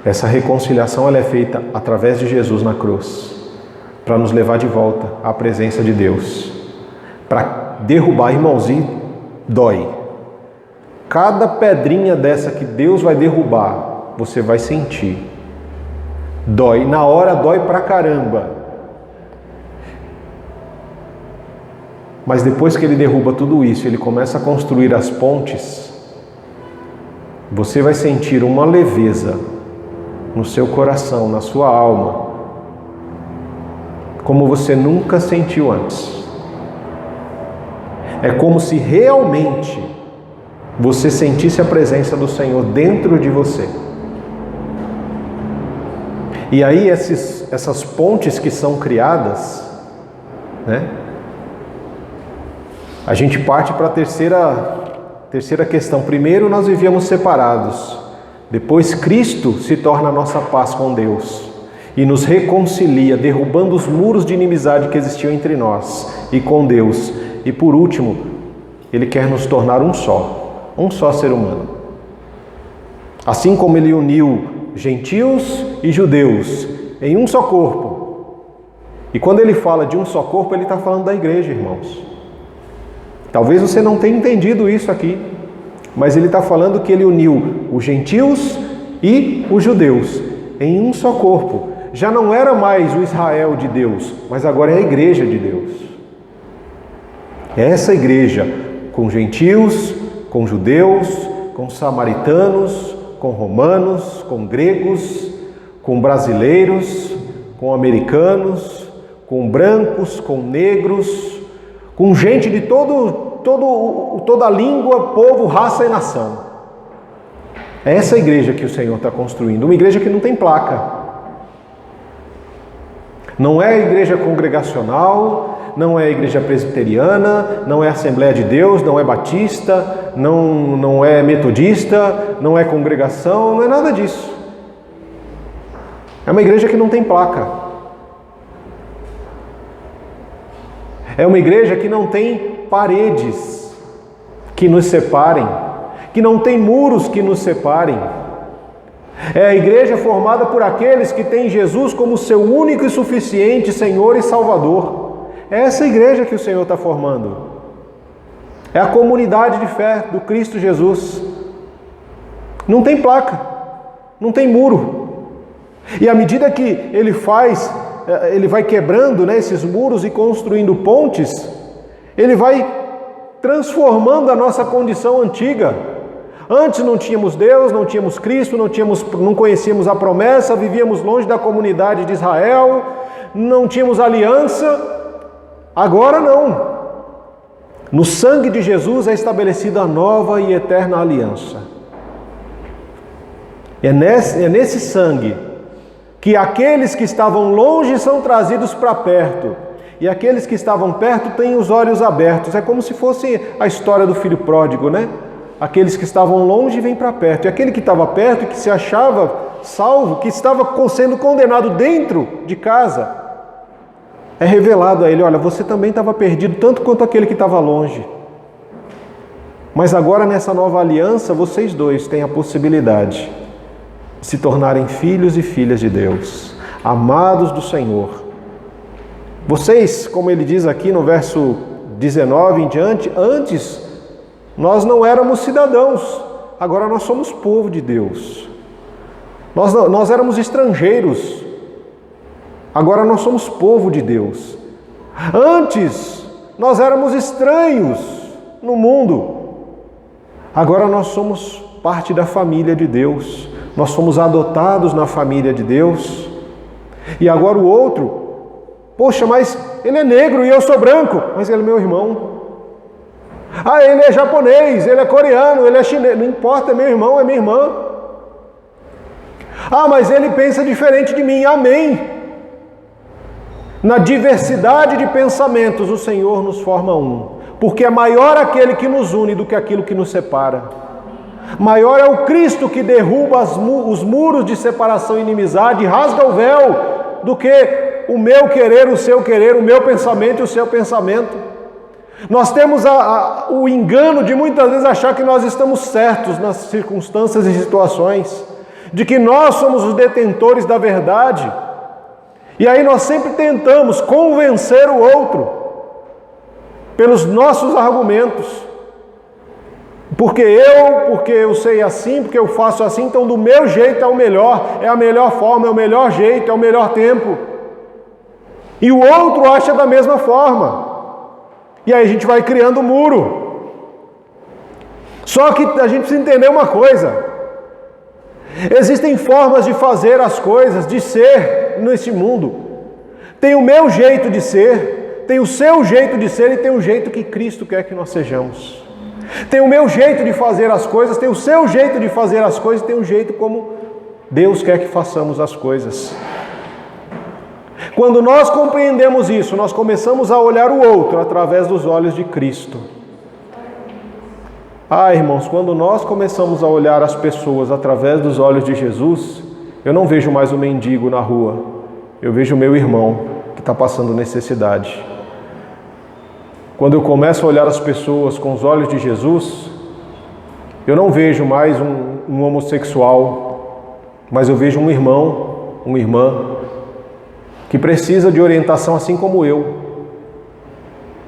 Essa reconciliação ela é feita através de Jesus na cruz, para nos levar de volta à presença de Deus, para derrubar, irmãos, e dói. Cada pedrinha dessa que Deus vai derrubar, você vai sentir. Dói, na hora dói pra caramba. Mas depois que Ele derruba tudo isso, Ele começa a construir as pontes, você vai sentir uma leveza no seu coração, na sua alma, como você nunca sentiu antes. É como se realmente você sentisse a presença do Senhor dentro de você. E aí essas pontes que são criadas, né? A gente parte para a terceira questão. Primeiro, nós vivíamos separados. Depois Cristo se torna a nossa paz com Deus e nos reconcilia, derrubando os muros de inimizade que existiam entre nós e com Deus. E por último, Ele quer nos tornar um só ser humano. Assim como Ele uniu gentios e judeus em um só corpo. E quando Ele fala de um só corpo, Ele está falando da igreja, irmãos. Talvez você não tenha entendido isso aqui, mas Ele está falando que Ele uniu os gentios e os judeus em um só corpo. Já não era mais o Israel de Deus, mas agora é a igreja de Deus. É essa igreja com gentios, com judeus, com samaritanos, com romanos, com gregos, com brasileiros, com americanos, com brancos, com negros, com gente de toda língua, povo, raça e nação. É essa igreja que o Senhor está construindo, uma igreja que não tem placa. Não é a igreja congregacional, não é a igreja presbiteriana, não é a Assembleia de Deus, não é batista, não é metodista, não é congregação, não é nada disso. É uma igreja que não tem placa. É uma igreja que não tem paredes que nos separem, que não tem muros que nos separem. É a igreja formada por aqueles que têm Jesus como seu único e suficiente Senhor e Salvador. É essa igreja que o Senhor está formando. É a comunidade de fé do Cristo Jesus. Não tem placa, não tem muro. E à medida que ele vai quebrando, né, esses muros e construindo pontes, ele vai transformando a nossa condição antiga. Antes não tínhamos Deus, não tínhamos Cristo, não conhecíamos a promessa, vivíamos longe da comunidade de Israel, não tínhamos aliança. Agora não. No sangue de Jesus é estabelecida a nova e eterna aliança. É nesse sangue que aqueles que estavam longe são trazidos para perto, e aqueles que estavam perto têm os olhos abertos. É como se fosse a história do filho pródigo, né? Aqueles que estavam longe vêm para perto, e aquele que estava perto e que se achava salvo, que estava sendo condenado dentro de casa, é revelado a ele: olha, você também estava perdido tanto quanto aquele que estava longe. Mas agora nessa nova aliança, vocês dois têm a possibilidade de se tornarem filhos e filhas de Deus, amados do Senhor. Vocês, como ele diz aqui no verso 19 em diante, antes nós não éramos cidadãos, agora nós somos povo de Deus. Nós éramos estrangeiros, agora nós somos povo de Deus. Antes nós éramos estranhos no mundo, agora nós somos parte da família de Deus. Nós fomos adotados na família de Deus. E agora o outro: poxa, mas ele é negro e eu sou branco, mas ele é meu irmão. Ah, ele é japonês, ele é coreano, ele é chinês, não importa, é meu irmão, é minha irmã. Ah, mas ele pensa diferente de mim. Amém. Na diversidade de pensamentos, o Senhor nos forma um, porque é maior aquele que nos une do que aquilo que nos separa. Maior é o Cristo que derruba os muros de separação e inimizade, rasga o véu, do que o meu querer, o seu querer, o meu pensamento e o seu pensamento. Nós temos o engano de muitas vezes achar que nós estamos certos nas circunstâncias e situações, de que nós somos os detentores da verdade, e aí nós sempre tentamos convencer o outro pelos nossos argumentos, porque eu sei assim, porque eu faço assim, então do meu jeito é o melhor, é a melhor forma, é o melhor jeito, é o melhor tempo, e o outro acha da mesma forma. E aí a gente vai criando um muro. Só que a gente precisa entender uma coisa: existem formas de fazer as coisas, de ser nesse mundo. Tem o meu jeito de ser, tem o seu jeito de ser e tem o jeito que Cristo quer que nós sejamos. Tem o meu jeito de fazer as coisas, tem o seu jeito de fazer as coisas, tem o jeito como Deus quer que façamos as coisas. Quando nós compreendemos isso, nós começamos a olhar o outro através dos olhos de Cristo. Irmãos, quando nós começamos a olhar as pessoas através dos olhos de Jesus, eu não vejo mais o mendigo na rua, eu vejo o meu irmão que está passando necessidade. Quando eu começo a olhar as pessoas com os olhos de Jesus, eu não vejo mais um homossexual, mas eu vejo um irmão, uma irmã, que precisa de orientação assim como eu.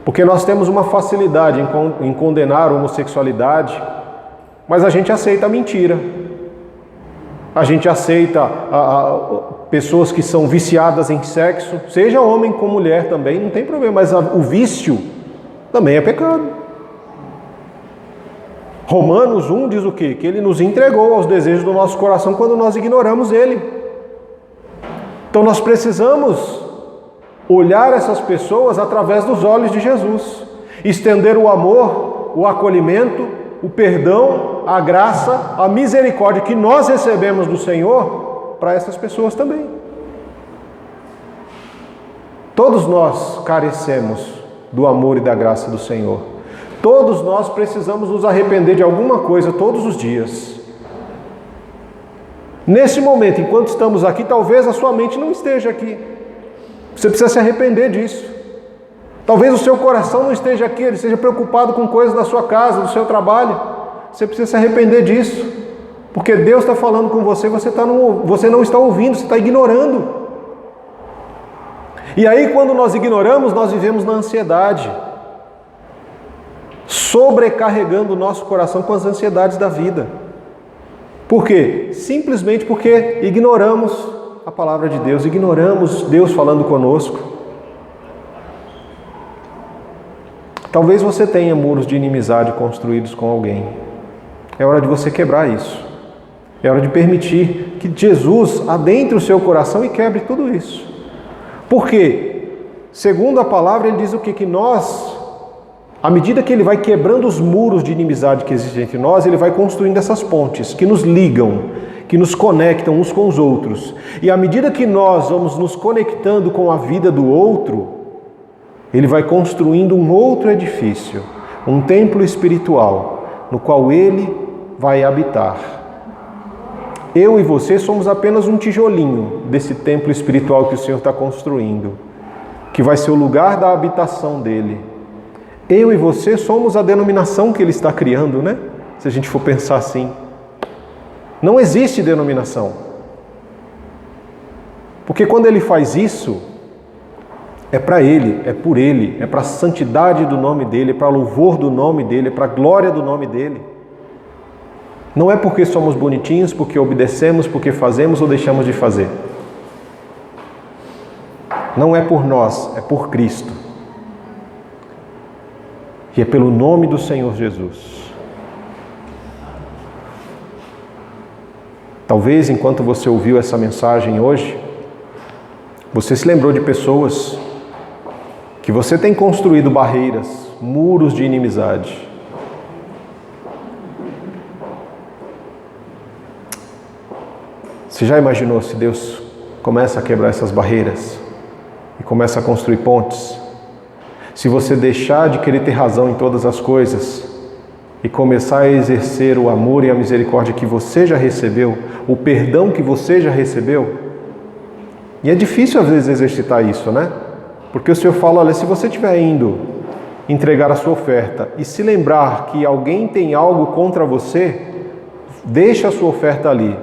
Porque nós temos uma facilidade em condenar a homossexualidade, mas a gente aceita a mentira. A gente aceita pessoas que são viciadas em sexo, seja homem como mulher também, não tem problema, mas o vício também é pecado. Romanos 1 diz o quê? Que ele nos entregou aos desejos do nosso coração quando nós ignoramos ele. Então nós precisamos olhar essas pessoas através dos olhos de Jesus, estender o amor, o acolhimento, o perdão, a graça, a misericórdia que nós recebemos do Senhor para essas pessoas também. Todos nós carecemos do amor e da graça do Senhor. Todos nós precisamos nos arrepender de alguma coisa todos os dias. Nesse momento, enquanto estamos aqui, talvez a sua mente não esteja aqui. Você precisa se arrepender disso. Talvez o seu coração não esteja aqui, ele esteja preocupado com coisas da sua casa, do seu trabalho. Você precisa se arrepender disso. Porque Deus está falando com você, você não está ouvindo, você está ignorando. E aí, quando nós ignoramos, nós vivemos na ansiedade, sobrecarregando o nosso coração com as ansiedades da vida. Por quê? Simplesmente porque ignoramos a palavra de Deus, ignoramos Deus falando conosco. Talvez você tenha muros de inimizade construídos com alguém. É hora de você quebrar isso. É hora de permitir que Jesus adentre o seu coração e quebre tudo isso. Por quê? Segundo a palavra, ele diz o quê? Que nós, à medida que ele vai quebrando os muros de inimizade que existem entre nós, ele vai construindo essas pontes que nos ligam, que nos conectam uns com os outros. E à medida que nós vamos nos conectando com a vida do outro, ele vai construindo um outro edifício, um templo espiritual, no qual ele vai habitar. Eu e você somos apenas um tijolinho desse templo espiritual que o Senhor está construindo, que vai ser o lugar da habitação dele. Eu e você somos a denominação que ele está criando, né? Se a gente for pensar assim. Não existe denominação. Porque quando ele faz isso, é para ele, é por ele, é para a santidade do nome dele, é para o louvor do nome dele, é para a glória do nome dele. Não é porque somos bonitinhos, porque obedecemos, porque fazemos ou deixamos de fazer. Não é por nós, é por Cristo. E é pelo nome do Senhor Jesus. Talvez, enquanto você ouviu essa mensagem hoje, você se lembrou de pessoas que você tem construído barreiras, muros de inimizade. Você já imaginou se Deus começa a quebrar essas barreiras e começa a construir pontes? Se você deixar de querer ter razão em todas as coisas e começar a exercer o amor e a misericórdia que você já recebeu, o perdão que você já recebeu, e é difícil às vezes exercitar isso, né? Porque o Senhor fala, olha, se você estiver indo entregar a sua oferta e se lembrar que alguém tem algo contra você, deixa a sua oferta ali.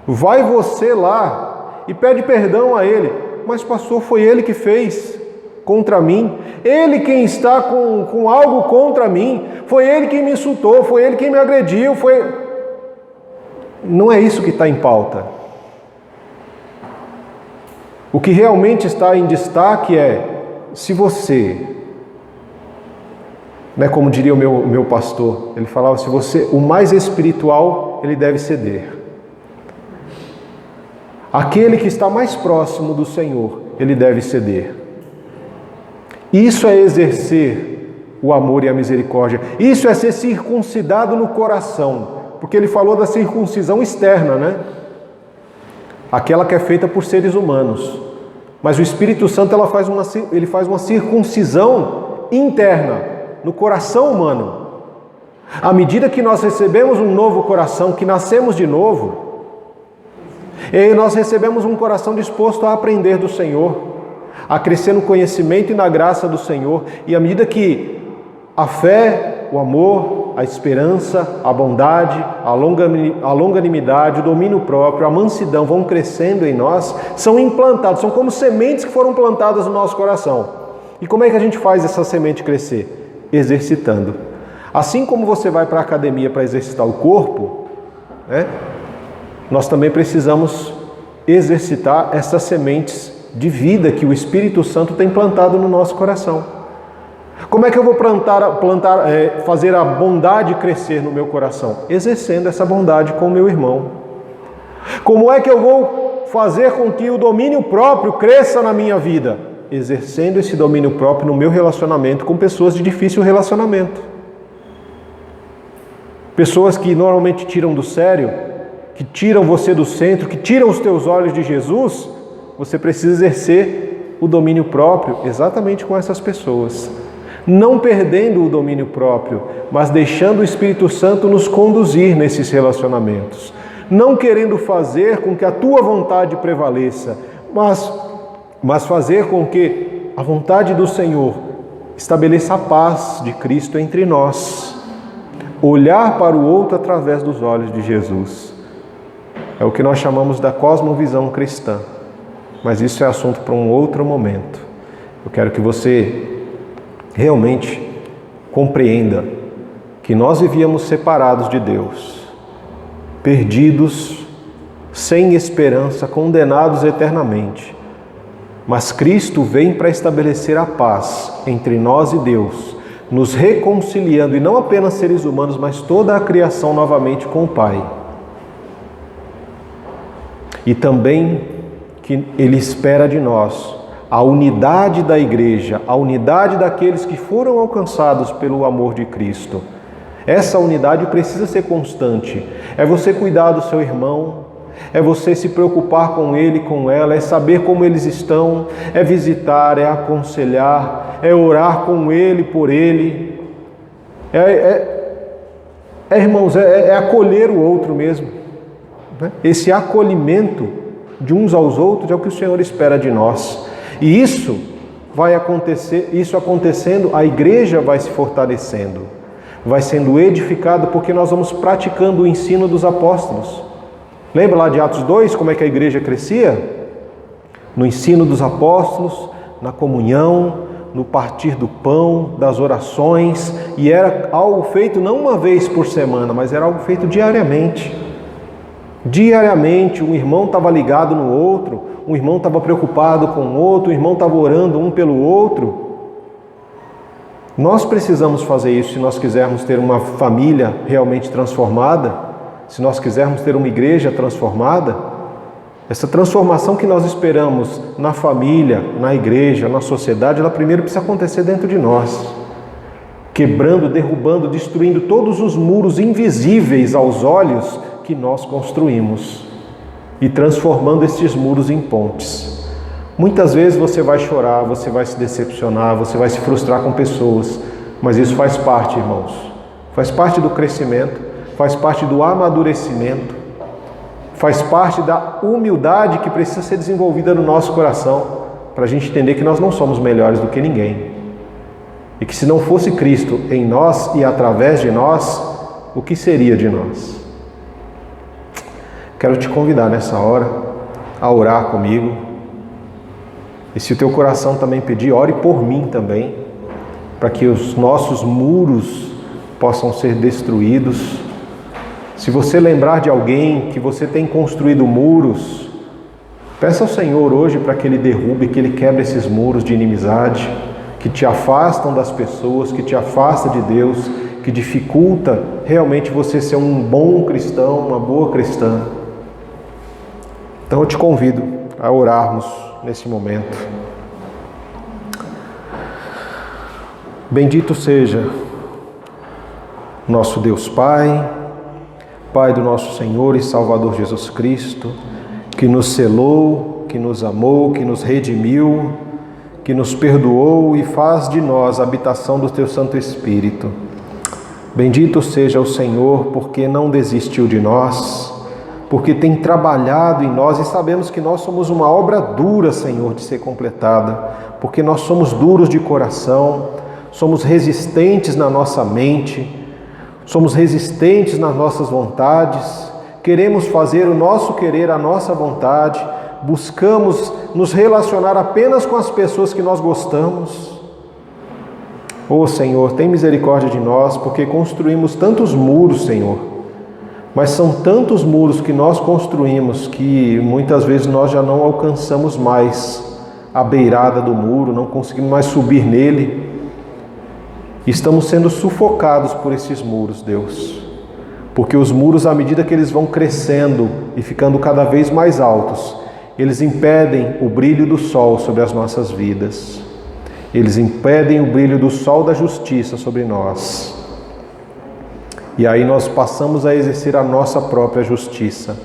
Vai você lá e pede perdão a ele. Mas pastor, foi ele que fez contra mim. Ele quem está com algo contra mim. Foi ele quem me insultou, foi ele quem me agrediu. Não é isso que está em pauta. O que realmente está em destaque é, se você, né, como diria o meu pastor, ele falava, se você, o mais espiritual, ele deve ceder. Aquele que está mais próximo do Senhor, ele deve ceder. Isso é exercer o amor e a misericórdia. Isso é ser circuncidado no coração. Porque ele falou da circuncisão externa, né? Aquela que é feita por seres humanos. Mas o Espírito Santo ele faz uma circuncisão interna, no coração humano. À medida que nós recebemos um novo coração, que nascemos de novo, e nós recebemos um coração disposto a aprender do Senhor, a crescer no conhecimento e na graça do Senhor, e à medida que a fé, o amor, a esperança, a bondade, a longanimidade, o domínio próprio, a mansidão vão crescendo em nós, são implantados, são como sementes que foram plantadas no nosso coração. E como é que a gente faz essa semente crescer? Exercitando. Assim como você vai para a academia para exercitar o corpo, né? Nós também precisamos exercitar essas sementes de vida que o Espírito Santo tem plantado no nosso coração. Como é que eu vou fazer a bondade crescer no meu coração? Exercendo essa bondade com o meu irmão. Como é que eu vou fazer com que o domínio próprio cresça na minha vida? Exercendo esse domínio próprio no meu relacionamento com pessoas de difícil relacionamento. Pessoas que normalmente tiram do sério, que tiram você do centro, que tiram os teus olhos de Jesus. Você precisa exercer o domínio próprio exatamente com essas pessoas. Não perdendo o domínio próprio, mas deixando o Espírito Santo nos conduzir nesses relacionamentos. Não querendo fazer com que a tua vontade prevaleça, mas fazer com que a vontade do Senhor estabeleça a paz de Cristo entre nós. Olhar para o outro através dos olhos de Jesus. É o que nós chamamos da cosmovisão cristã. Mas isso é assunto para um outro momento. Eu quero que você realmente compreenda que nós vivíamos separados de Deus, perdidos, sem esperança, condenados eternamente. Mas Cristo vem para estabelecer a paz entre nós e Deus, nos reconciliando, e não apenas seres humanos, mas toda a criação novamente com o Pai. E também que Ele espera de nós a unidade da igreja, a unidade daqueles que foram alcançados pelo amor de Cristo. Essa unidade precisa ser constante. É você cuidar do seu irmão, é você se preocupar com ele, com ela, é saber como eles estão, é visitar, é aconselhar, é orar com ele, por ele. Irmãos, é acolher o outro mesmo. Esse acolhimento de uns aos outros é o que o Senhor espera de nós. E isso vai acontecer, isso acontecendo, a igreja vai se fortalecendo, vai sendo edificada, porque nós vamos praticando o ensino dos apóstolos. Lembra lá de Atos 2, como é que a igreja crescia? No ensino dos apóstolos, na comunhão, no partir do pão, das orações, e era algo feito não uma vez por semana, mas era algo feito diariamente. Diariamente, um irmão estava ligado no outro, um irmão estava preocupado com o outro, um irmão estava orando um pelo outro. Nós precisamos fazer isso se nós quisermos ter uma família realmente transformada, se nós quisermos ter uma igreja transformada. Essa transformação que nós esperamos na família, na igreja, na sociedade, ela primeiro precisa acontecer dentro de nós. Quebrando, derrubando, destruindo todos os muros invisíveis aos olhos que nós construímos e transformando estes muros em pontes. Muitas vezes você vai chorar, você vai se decepcionar, você vai se frustrar com pessoas, mas isso faz parte, irmãos. Faz parte do crescimento, faz parte do amadurecimento, faz parte da humildade que precisa ser desenvolvida no nosso coração, para a gente entender que nós não somos melhores do que ninguém. E que se não fosse Cristo em nós e através de nós, o que seria de nós? Quero te convidar nessa hora a orar comigo. E se o teu coração também pedir, ore por mim também, para que os nossos muros possam ser destruídos. Se você lembrar de alguém que você tem construído muros, peça ao Senhor hoje para que Ele derrube, que Ele quebre esses muros de inimizade, que te afastam das pessoas, que te afasta de Deus, que dificulta realmente você ser um bom cristão, uma boa cristã. Então eu te convido a orarmos nesse momento. Bendito seja nosso Deus Pai, Pai do nosso Senhor e Salvador Jesus Cristo, que nos selou, que nos amou, que nos redimiu, que nos perdoou e faz de nós a habitação do Teu Santo Espírito. Bendito seja o Senhor, porque não desistiu de nós, porque tem trabalhado em nós, e sabemos que nós somos uma obra dura, Senhor, de ser completada, porque nós somos duros de coração, somos resistentes na nossa mente, somos resistentes nas nossas vontades, queremos fazer o nosso querer, a nossa vontade, buscamos nos relacionar apenas com as pessoas que nós gostamos. Ô Senhor, tem misericórdia de nós, porque construímos tantos muros, Senhor, mas são tantos muros que nós construímos que muitas vezes nós já não alcançamos mais a beirada do muro, não conseguimos mais subir nele. Estamos sendo sufocados por esses muros, Deus. Porque os muros, à medida que eles vão crescendo e ficando cada vez mais altos, eles impedem o brilho do sol sobre as nossas vidas. Eles impedem o brilho do sol da justiça sobre nós. E aí nós passamos a exercer a nossa própria justiça.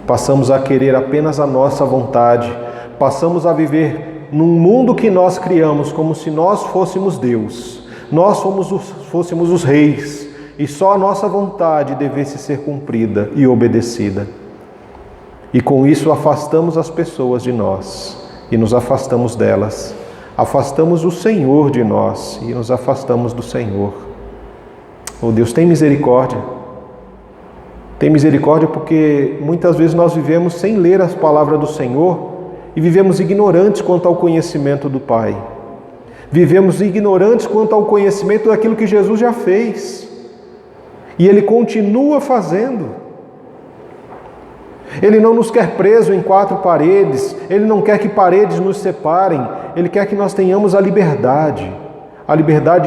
Passamos a querer apenas a nossa vontade. Passamos a viver num mundo que nós criamos como se nós fôssemos Deus. Nós fôssemos os reis. E só a nossa vontade devesse ser cumprida e obedecida. E com isso afastamos as pessoas de nós e nos afastamos delas. Afastamos o Senhor de nós e nos afastamos do Senhor. Oh Deus, tem misericórdia. Tem misericórdia porque muitas vezes nós vivemos sem ler as palavras do Senhor e vivemos ignorantes quanto ao conhecimento do Pai. Vivemos ignorantes quanto ao conhecimento daquilo que Jesus já fez. E Ele continua fazendo. Ele não nos quer preso em quatro paredes. Ele não quer que paredes nos separem. Ele quer que nós tenhamos a liberdade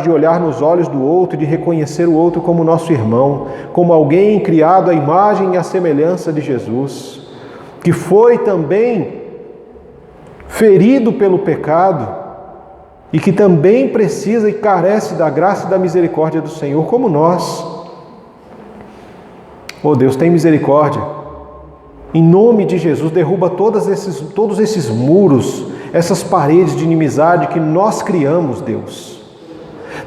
de olhar nos olhos do outro, de reconhecer o outro como nosso irmão, como alguém criado à imagem e à semelhança de Jesus, que foi também ferido pelo pecado e que também precisa e carece da graça e da misericórdia do Senhor, como nós. Oh Deus, tem misericórdia. Em nome de Jesus, derruba todos esses muros, essas paredes de inimizade que nós criamos, Deus.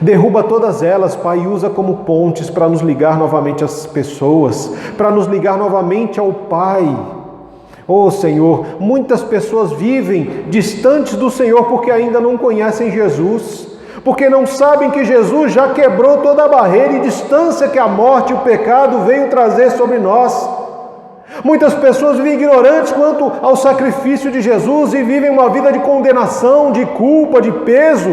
Derruba todas elas, Pai, e usa como pontes para nos ligar novamente às pessoas, para nos ligar novamente ao Pai. Oh Senhor, muitas pessoas vivem distantes do Senhor porque ainda não conhecem Jesus, porque não sabem que Jesus já quebrou toda a barreira e distância que a morte e o pecado veio trazer sobre nós. Muitas pessoas vivem ignorantes quanto ao sacrifício de Jesus e vivem uma vida de condenação, de culpa, de peso.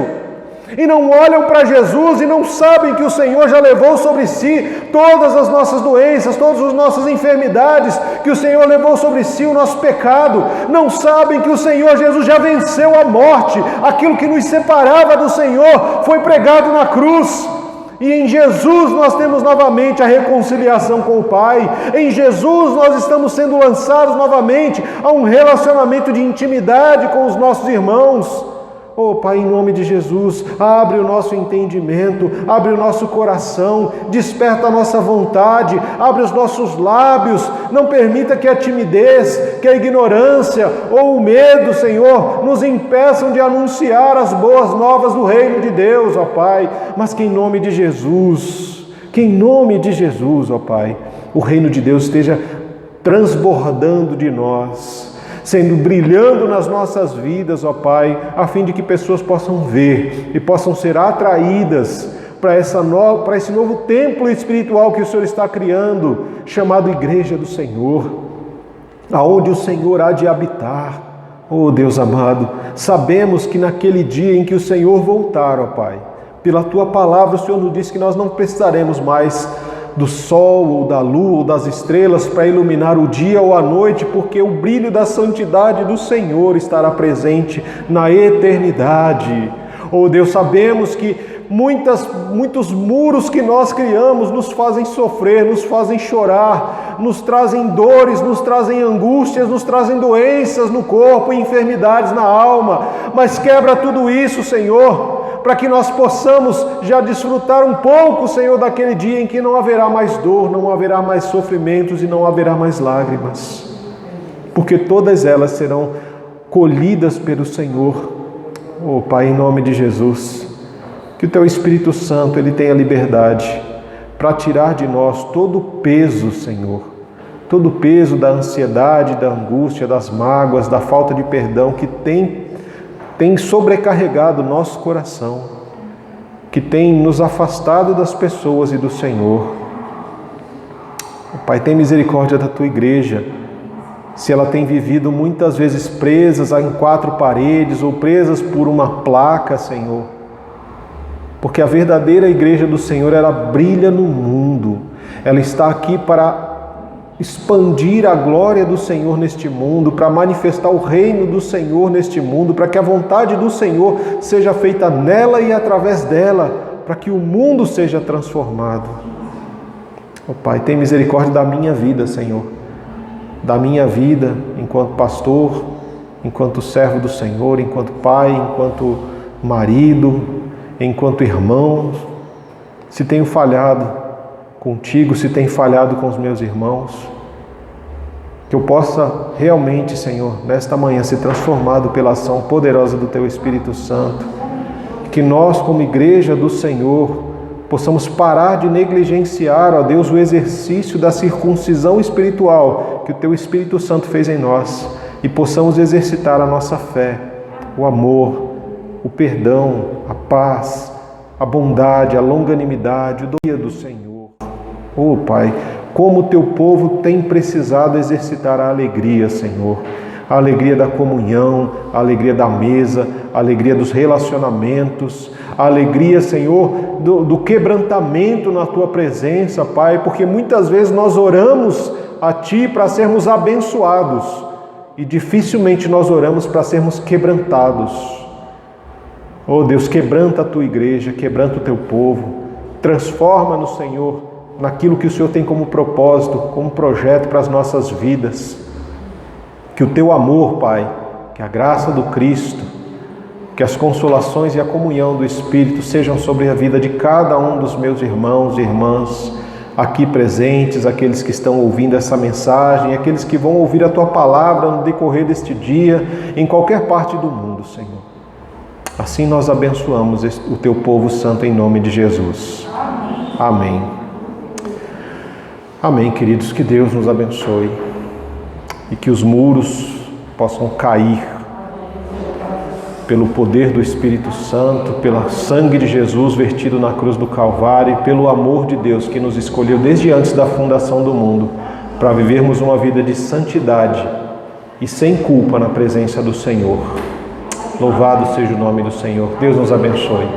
E não olham para Jesus e não sabem que o Senhor já levou sobre si todas as nossas doenças, todas as nossas enfermidades, que o Senhor levou sobre si o nosso pecado. Não sabem que o Senhor Jesus já venceu a morte, aquilo que nos separava do Senhor foi pregado na cruz. E em Jesus nós temos novamente a reconciliação com o Pai. Em Jesus nós estamos sendo lançados novamente a um relacionamento de intimidade com os nossos irmãos. Oh Pai, em nome de Jesus, abre o nosso entendimento, abre o nosso coração, desperta a nossa vontade, abre os nossos lábios, não permita que a timidez, que a ignorância ou o medo, Senhor, nos impeçam de anunciar as boas novas do reino de Deus, ó Pai, mas que em nome de Jesus, ó Pai, o reino de Deus esteja transbordando de nós, brilhando nas nossas vidas, ó Pai, a fim de que pessoas possam ver e possam ser atraídas para esse novo templo espiritual que o Senhor está criando, chamado Igreja do Senhor, aonde o Senhor há de habitar. Oh Deus amado, sabemos que naquele dia em que o Senhor voltar, ó Pai, pela Tua palavra o Senhor nos disse que nós não precisaremos mais do sol ou da lua ou das estrelas para iluminar o dia ou a noite, porque o brilho da santidade do Senhor estará presente na eternidade. Oh Deus, sabemos que muitos muros que nós criamos nos fazem sofrer, nos fazem chorar, nos trazem dores, nos trazem angústias, nos trazem doenças no corpo e enfermidades na alma, mas quebra tudo isso, Senhor, para que nós possamos já desfrutar um pouco, Senhor, daquele dia em que não haverá mais dor, não haverá mais sofrimentos e não haverá mais lágrimas, porque todas elas serão colhidas pelo Senhor. Oh Pai, em nome de Jesus, que o Teu Espírito Santo, Ele tenha liberdade para tirar de nós todo o peso, Senhor, todo o peso da ansiedade, da angústia, das mágoas, da falta de perdão que tem sobrecarregado o nosso coração, que tem nos afastado das pessoas e do Senhor. Pai, tem misericórdia da Tua igreja, se ela tem vivido muitas vezes presas em quatro paredes ou presas por uma placa, Senhor, porque a verdadeira igreja do Senhor, ela brilha no mundo, ela está aqui para expandir a glória do Senhor neste mundo, para manifestar o reino do Senhor neste mundo, para que a vontade do Senhor seja feita nela e através dela, para que o mundo seja transformado. Ó Pai, tem misericórdia da minha vida, Senhor, da minha vida enquanto pastor, enquanto servo do Senhor, enquanto pai, enquanto marido, enquanto irmão. Se tenho falhado contigo, se tenho falhado com os meus irmãos, que eu possa realmente, Senhor, nesta manhã ser transformado pela ação poderosa do Teu Espírito Santo, que nós, como igreja do Senhor, possamos parar de negligenciar, ó Deus, o exercício da circuncisão espiritual que o Teu Espírito Santo fez em nós, e possamos exercitar a nossa fé, o amor, o perdão, a paz, a bondade, a longanimidade, o domínio do Senhor. Oh Pai, como o Teu povo tem precisado exercitar a alegria, Senhor, a alegria da comunhão, a alegria da mesa, a alegria dos relacionamentos, a alegria, Senhor, do quebrantamento na Tua presença, Pai, porque muitas vezes nós oramos a Ti para sermos abençoados e dificilmente nós oramos para sermos quebrantados. Oh Deus, quebranta a Tua igreja, quebranta o Teu povo, transforma-nos, Senhor, naquilo que o Senhor tem como propósito, como projeto para as nossas vidas. Que o Teu amor, Pai, que a graça do Cristo, que as consolações e a comunhão do Espírito sejam sobre a vida de cada um dos meus irmãos e irmãs aqui presentes, aqueles que estão ouvindo essa mensagem, aqueles que vão ouvir a Tua palavra no decorrer deste dia, em qualquer parte do mundo, Senhor. Assim nós abençoamos o Teu povo santo em nome de Jesus. Amém. Amém, queridos. Que Deus nos abençoe e que os muros possam cair pelo poder do Espírito Santo, pelo sangue de Jesus vertido na cruz do Calvário e pelo amor de Deus que nos escolheu desde antes da fundação do mundo para vivermos uma vida de santidade e sem culpa na presença do Senhor. Louvado seja o nome do Senhor. Deus nos abençoe.